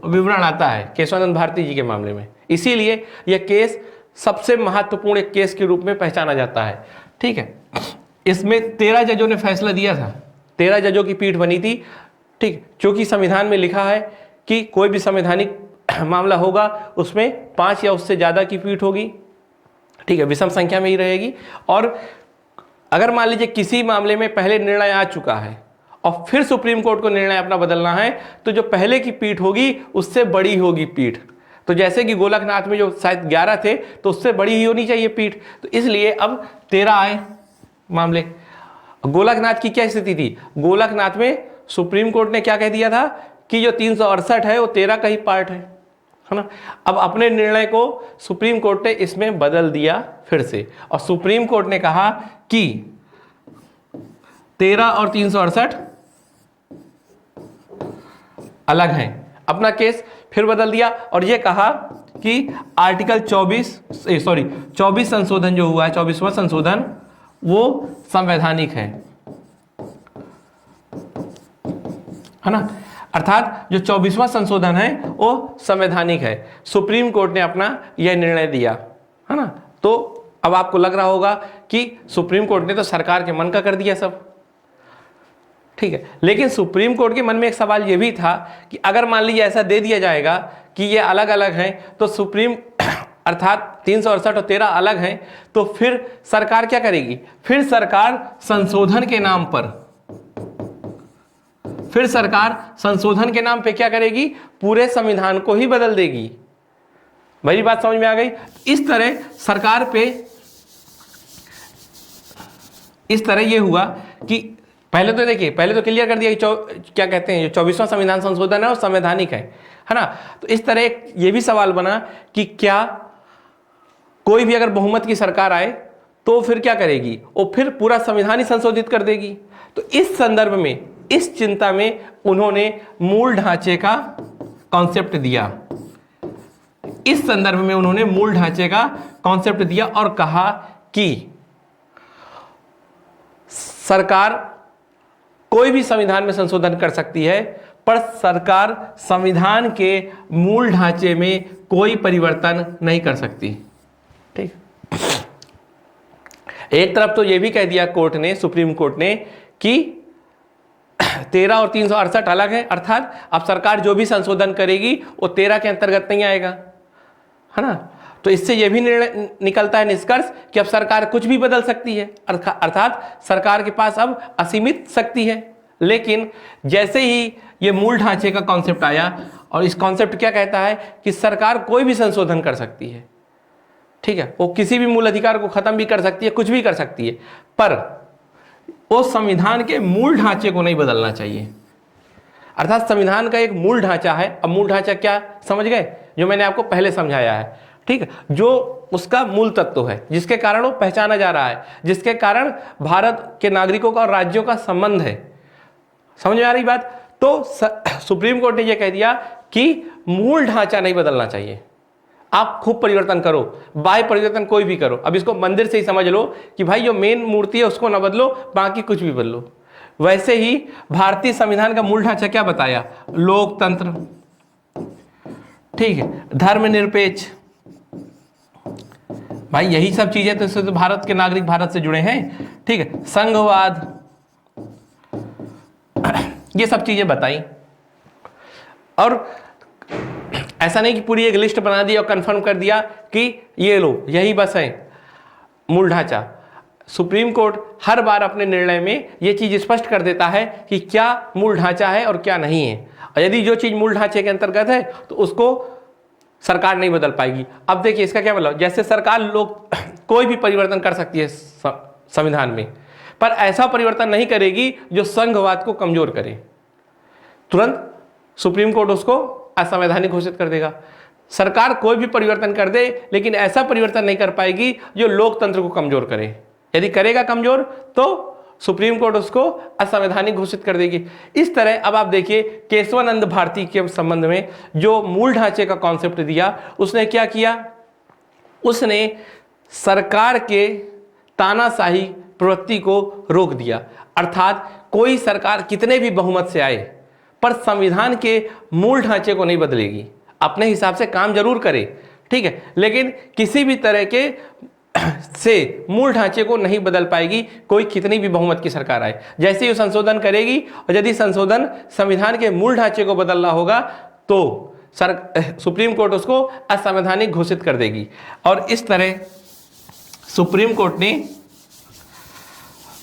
Speaker 1: विवरण आता है केशवानंद भारती जी के मामले में, इसीलिए यह केस सबसे महत्वपूर्ण एक केस के रूप में पहचाना जाता है। ठीक है, इसमें 13 जजों ने फैसला दिया था, 13 जजों की पीठ बनी थी। ठीक, क्योंकि संविधान में लिखा है कि कोई भी संवैधानिक मामला होगा उसमें 5 या उससे ज़्यादा की पीठ होगी। ठीक है, विषम संख्या में ही रहेगी। और अगर मान लीजिए किसी मामले में पहले निर्णय आ चुका है और फिर सुप्रीम कोर्ट को निर्णय अपना बदलना है, तो जो पहले की पीठ होगी उससे बड़ी होगी पीठ। तो जैसे कि गोलकनाथ में जो शायद 11 थे, तो उससे बड़ी ही होनी चाहिए पीठ, तो इसलिए अब 13 आए मामले। गोलकनाथ की क्या स्थिति थी? गोलकनाथ में सुप्रीम कोर्ट ने क्या कह दिया था कि जो 368 है वो 13 का ही पार्ट है ना। अब अपने निर्णय को सुप्रीम कोर्ट ने इसमें बदल दिया फिर से, और सुप्रीम कोर्ट ने कहा कि 13 और 368 अलग हैं। अपना केस फिर बदल दिया और यह कहा कि आर्टिकल 24 संशोधन जो हुआ है, 24वां संशोधन, वो संवैधानिक है ना। अर्थात जो 24वां संशोधन है वो संवैधानिक है। सुप्रीम कोर्ट ने अपना यह निर्णय दिया है ना। तो अब आपको लग रहा होगा कि सुप्रीम कोर्ट ने तो सरकार के मन का कर दिया सब। ठीक है, लेकिन सुप्रीम कोर्ट के मन में एक सवाल यह भी था कि अगर मान लीजिए ऐसा दे दिया जाएगा कि ये अलग अलग हैं, तो सुप्रीम अर्थात 368 और 13 अलग हैं, तो फिर सरकार क्या करेगी? फिर सरकार संशोधन के नाम पे क्या करेगी? पूरे संविधान को ही बदल देगी। मेरी बात समझ में आ गई? इस तरह सरकार पे इस तरह ये हुआ कि पहले तो देखिए, पहले तो क्लियर कर दिया कि क्या कहते हैं, जो 24वां संविधान संशोधन है वो संवैधानिक है ना। तो इस तरह ये भी सवाल बना कि क्या कोई भी अगर बहुमत की सरकार आए तो फिर क्या करेगी? वो फिर पूरा संविधान ही संशोधित कर देगी। तो इस संदर्भ में, इस चिंता में उन्होंने मूल ढांचे का कॉन्सेप्ट दिया। इस संदर्भ में उन्होंने मूल ढांचे का कॉन्सेप्ट दिया और कहा कि सरकार कोई भी संविधान में संशोधन कर सकती है, पर सरकार संविधान के मूल ढांचे में कोई परिवर्तन नहीं कर सकती। ठीक, एक तरफ तो यह भी कह दिया कोर्ट ने, सुप्रीम कोर्ट ने, कि 13 और 368 अलग है, अर्थात अब सरकार जो भी संशोधन करेगी वो 13 के अंतर्गत नहीं आएगा, है ना। तो इससे यह भी निर्णय निकलता है, निष्कर्ष, कि अब सरकार कुछ भी बदल सकती है, अर्थात सरकार के पास अब असीमित शक्ति है। लेकिन जैसे ही ये मूल ढांचे का कॉन्सेप्ट आया, और इस कॉन्सेप्ट क्या कहता है कि सरकार कोई भी संशोधन कर सकती है। ठीक है, वो किसी भी मूल अधिकार को खत्म भी कर सकती है, कुछ भी कर सकती है, पर वो संविधान के मूल ढांचे को नहीं बदलना चाहिए। अर्थात संविधान का एक मूल ढांचा है। अब मूल ढांचा क्या समझ गए? जो मैंने आपको पहले समझाया है। ठीक है, जो उसका मूल तत्व है, जिसके कारण वो पहचाना जा रहा है, जिसके कारण भारत के नागरिकों का और राज्यों का संबंध है। समझ में आ रही बात? तो सुप्रीम कोर्ट ने यह कह दिया कि मूल ढांचा नहीं बदलना चाहिए। आप खूब परिवर्तन करो, बाह्य परिवर्तन कोई भी करो। अब इसको मंदिर से ही समझ लो कि भाई जो मेन मूर्ति है उसको ना बदलो, बाकी कुछ भी बदलो। वैसे ही भारतीय संविधान का मूल ढांचा क्या बताया? लोकतंत्र, ठीक है, धर्मनिरपेक्ष, भाई यही सब चीजें तो भारत के नागरिक भारत से जुड़े हैं। ठीक है, संघवाद, ये सब चीजें बताई। और ऐसा नहीं कि पूरी एक लिस्ट बना दी और कंफर्म कर दिया कि ये लो, यही बस है मूल ढांचा। सुप्रीम कोर्ट हर बार अपने निर्णय में ये चीज स्पष्ट कर देता है कि क्या मूल ढांचा है और क्या नहीं है, और यदि जो चीज मूल ढांचे के अंतर्गत है तो उसको सरकार नहीं बदल पाएगी। अब देखिए इसका क्या मतलब, जैसे सरकार लोग कोई भी परिवर्तन कर सकती है संविधान में, पर ऐसा परिवर्तन नहीं करेगी जो संघवाद को कमजोर करे। तुरंत सुप्रीम कोर्ट उसको असंवैधानिक घोषित कर देगा। सरकार कोई भी परिवर्तन कर दे, लेकिन ऐसा परिवर्तन नहीं कर पाएगी जो लोकतंत्र को कमजोर करे। यदि करेगा कमजोर तो सुप्रीम कोर्ट उसको असंवैधानिक घोषित कर देगी। इस तरह अब आप देखिए केशवानंद भारती के संबंध में जो मूल ढांचे का कॉन्सेप्ट दिया, उसने क्या किया? उसने सरकार के तानाशाही प्रवृत्ति को रोक दिया। अर्थात कोई सरकार कितने भी बहुमत से आए, पर संविधान के मूल ढांचे को नहीं बदलेगी। अपने हिसाब से काम जरूर करे, ठीक है, लेकिन किसी भी तरह के से मूल ढांचे को नहीं बदल पाएगी, कोई कितनी भी बहुमत की सरकार आए। जैसे ही वो संशोधन करेगी और यदि संशोधन संविधान के मूल ढांचे को बदलना होगा तो सुप्रीम कोर्ट उसको असंवैधानिक घोषित कर देगी। और इस तरह सुप्रीम कोर्ट ने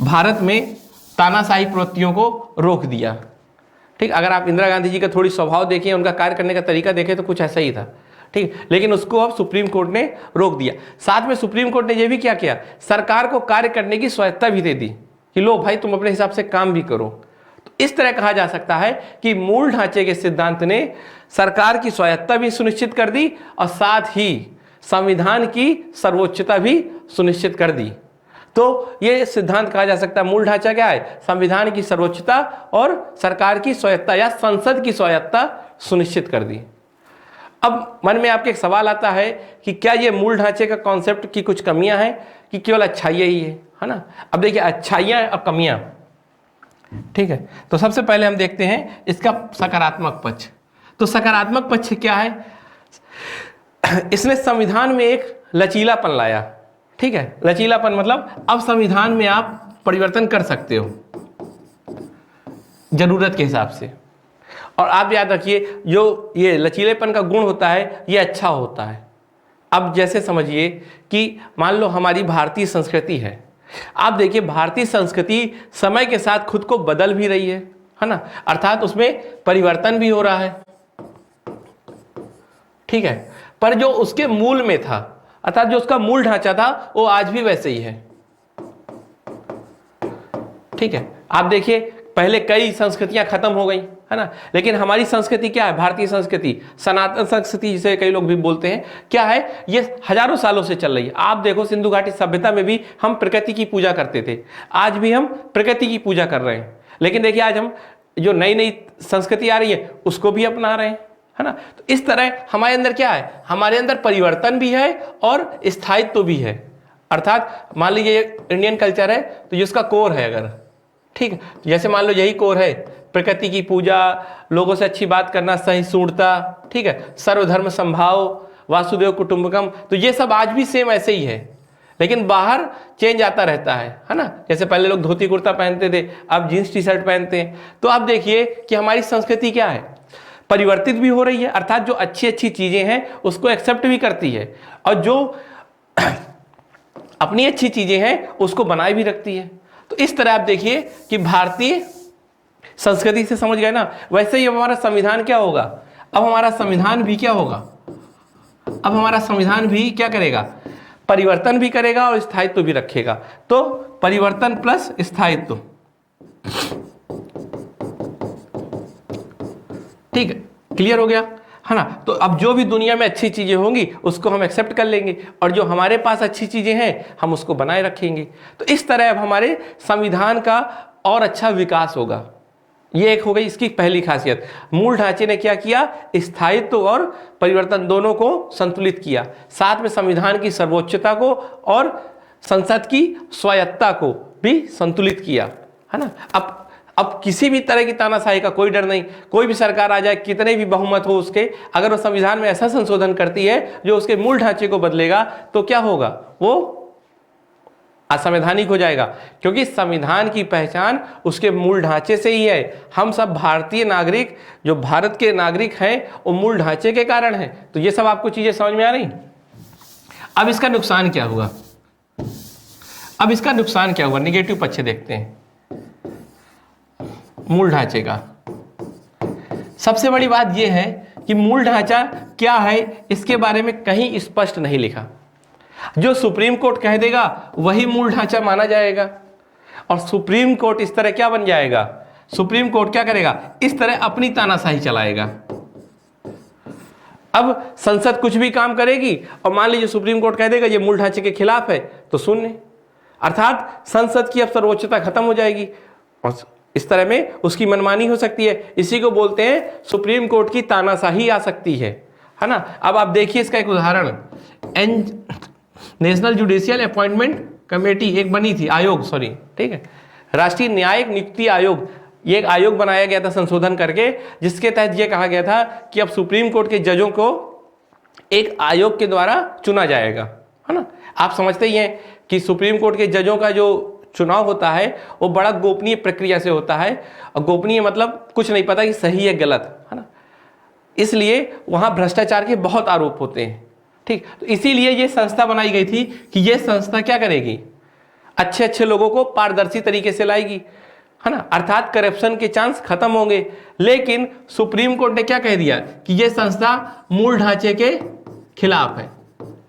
Speaker 1: भारत में तानाशाही प्रवृत्तियों को रोक दिया। ठीक, अगर आप इंदिरा गांधी जी का थोड़ी स्वभाव देखें, उनका कार्य करने का तरीका देखें तो कुछ ऐसा ही था। ठीक, लेकिन उसको अब सुप्रीम कोर्ट ने रोक दिया। साथ में सुप्रीम कोर्ट ने यह भी क्या किया, सरकार को कार्य करने की स्वायत्ता भी दे दी कि लो भाई तुम अपने हिसाब से काम भी करो। तो इस तरह कहा जा सकता है कि मूल ढांचे के सिद्धांत ने सरकार की स्वायत्ता भी सुनिश्चित कर दी और साथ ही संविधान की सर्वोच्चता भी सुनिश्चित कर दी। तो ये सिद्धांत कहा जा सकता है, मूल ढांचा क्या है, संविधान की सर्वोच्चता और सरकार की स्वायत्ता या संसद की स्वायत्ता सुनिश्चित कर दी। अब मन में आपके एक सवाल आता है कि क्या ये मूल ढांचे का कॉन्सेप्ट की कुछ कमियां हैं कि केवल अच्छाइयां ही है ना। अब देखिए अच्छाइयां और कमियां, ठीक है, तो सबसे पहले हम देखते हैं इसका सकारात्मक पक्ष। तो सकारात्मक पक्ष क्या है, इसने संविधान में एक लचीलापन लाया। ठीक है, लचीलापन मतलब अब संविधान में आप परिवर्तन कर सकते हो जरूरत के हिसाब से। और आप याद रखिए जो ये लचीलेपन का गुण होता है ये अच्छा होता है। अब जैसे समझिए कि मान लो हमारी भारतीय संस्कृति है, आप देखिए भारतीय संस्कृति समय के साथ खुद को बदल भी रही है ना, अर्थात उसमें परिवर्तन भी हो रहा है। ठीक है, पर जो उसके मूल में था, अर्थात जो उसका मूल ढांचा था वो आज भी वैसे ही है। ठीक है, आप देखिए पहले कई संस्कृतियां खत्म हो गई है ना, लेकिन हमारी संस्कृति क्या है, भारतीय संस्कृति, सनातन संस्कृति जिसे कई लोग भी बोलते हैं, क्या है, ये हजारों सालों से चल रही है। आप देखो सिंधु घाटी सभ्यता में भी हम प्रकृति की पूजा करते थे, आज भी हम प्रकृति की पूजा कर रहे हैं। लेकिन देखिए आज हम जो नई नई संस्कृति आ रही है उसको भी अपना रहे हैं, है ना। तो इस तरह हमारे अंदर क्या है, हमारे अंदर परिवर्तन भी है और स्थायित्व भी है। अर्थात मान लीजिए इंडियन कल्चर है तो जिसका कोर है, अगर ठीक है, जैसे मान लो यही कोर है, प्रकृति की पूजा, लोगों से अच्छी बात करना, सहिष्णुता, ठीक है, सर्वधर्म संभाव, वासुदेव कुटुंबकम, तो ये सब आज भी सेम ऐसे ही है। लेकिन बाहर चेंज आता रहता है ना। जैसे पहले लोग धोती कुर्ता पहनते थे, अब जींस टी शर्ट पहनते हैं। तो आप देखिए कि हमारी संस्कृति क्या है, परिवर्तित भी हो रही है, अर्थात जो अच्छी अच्छी चीजें हैं उसको एक्सेप्ट भी करती है और जो अपनी अच्छी चीजें हैं उसको बनाए भी रखती है। तो इस तरह आप देखिए कि भारतीय संस्कृति से समझ गए ना, वैसे ही हमारा संविधान क्या होगा, अब हमारा संविधान भी क्या होगा, अब हमारा संविधान भी क्या करेगा, परिवर्तन भी करेगा और स्थायित्व भी रखेगा। तो परिवर्तन प्लस स्थायित्व, ठीक है, क्लियर हो गया है ना। तो अब जो भी दुनिया में अच्छी चीजें होंगी उसको हम एक्सेप्ट कर लेंगे और जो हमारे पास अच्छी चीजें हैं हम उसको बनाए रखेंगे। तो इस तरह अब हमारे संविधान का और अच्छा विकास होगा। ये एक हो गई इसकी पहली खासियत। मूल ढांचे ने क्या किया, स्थायित्व और परिवर्तन दोनों को संतुलित किया, साथ में संविधान की सर्वोच्चता को और संसद की स्वायत्ता को भी संतुलित किया, है ना। अब किसी भी तरह की तानाशाही का कोई डर नहीं, कोई भी सरकार आ जाए, कितने भी बहुमत हो उसके, अगर वो संविधान में ऐसा संशोधन करती है जो उसके मूल ढांचे को बदलेगा तो क्या होगा, वो असंवैधानिक हो जाएगा, क्योंकि संविधान की पहचान उसके मूल ढांचे से ही है। हम सब भारतीय नागरिक, जो भारत के नागरिक हैं, वो मूल ढांचे के कारण हैं। तो ये सब आपको चीजें समझ में आ रही। अब इसका नुकसान क्या हुआ, अब इसका नुकसान क्या हुआ, निगेटिव पक्ष देखते हैं मूल ढांचे का। सबसे बड़ी बात यह है कि मूल ढांचा क्या है इसके बारे में कहीं स्पष्ट नहीं लिखा। जो सुप्रीम कोर्ट कह देगा वही मूल ढांचा माना जाएगा और सुप्रीम कोर्ट इस तरह क्या बन जाएगा, सुप्रीम कोर्ट क्या करेगा, इस तरह अपनी तानाशाही चलाएगा। अब संसद कुछ भी काम करेगी और मान लीजिए सुप्रीम कोर्ट कह देगा ये मूल ढांचे के खिलाफ है तो शून्य, अर्थात संसद की अब सर्वोच्चता खत्म हो जाएगी और इस तरह में उसकी मनमानी हो सकती है। इसी को बोलते हैं सुप्रीम कोर्ट की तानाशाही आ सकती है ना। अब आप देखिए इसका एक उदाहरण, नेशनल जुडिशियल अपॉइंटमेंट कमेटी एक बनी थी, आयोग, सॉरी, ठीक है, राष्ट्रीय न्यायिक नियुक्ति आयोग ये एक आयोग बनाया गया था संशोधन करके, जिसके तहत ये कहा गया था कि अब सुप्रीम कोर्ट के जजों को एक आयोग के द्वारा चुना जाएगा, है ना। आप समझते ही हैं कि सुप्रीम कोर्ट के जजों का जो चुनाव होता है वो बड़ा गोपनीय प्रक्रिया से होता है, और गोपनीय मतलब कुछ नहीं पता कि सही है गलत, है ना। इसलिए वहाँ भ्रष्टाचार के बहुत आरोप होते हैं, ठीक। तो इसीलिए ये संस्था बनाई गई थी कि ये संस्था क्या करेगी, अच्छे अच्छे लोगों को पारदर्शी तरीके से लाएगी, है ना, अर्थात करप्शन के चांस खत्म होंगे। लेकिन सुप्रीम कोर्ट ने क्या कह दिया कि ये संस्था मूल ढांचे के खिलाफ है।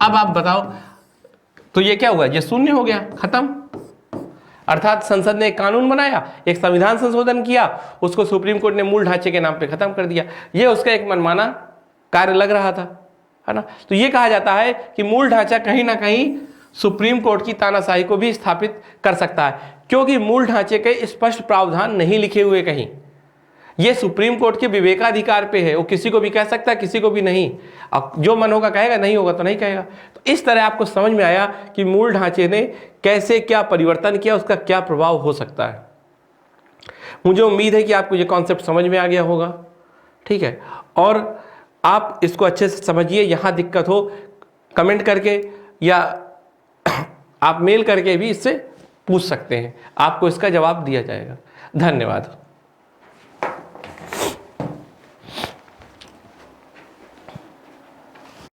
Speaker 1: अब आप बताओ, तो ये क्या हुआ, ये शून्य हो गया, खत्म। अर्थात संसद ने एक कानून बनाया, एक संविधान संशोधन किया, उसको सुप्रीम कोर्ट ने मूल ढांचे के नाम पे खत्म कर दिया। ये उसका एक मनमाना कार्य लग रहा था, है ना। तो ये कहा जाता है कि मूल ढांचा कहीं ना कहीं सुप्रीम कोर्ट की तानाशाही को भी स्थापित कर सकता है, क्योंकि मूल ढांचे के स्पष्ट प्रावधान नहीं लिखे हुए कहीं। ये सुप्रीम कोर्ट के विवेकाधिकार पे है, वो किसी को भी कह सकता है, किसी को भी नहीं। अब जो मन होगा कहेगा, नहीं होगा तो नहीं कहेगा। तो इस तरह आपको समझ में आया कि मूल ढांचे ने कैसे क्या परिवर्तन किया, उसका क्या प्रभाव हो सकता है। मुझे उम्मीद है कि आपको ये कॉन्सेप्ट समझ में आ गया होगा, ठीक है। और आप इसको अच्छे से समझिए। यहाँ दिक्कत हो कमेंट करके या आप मेल करके भी इससे पूछ सकते हैं, आपको इसका जवाब दिया जाएगा। धन्यवाद।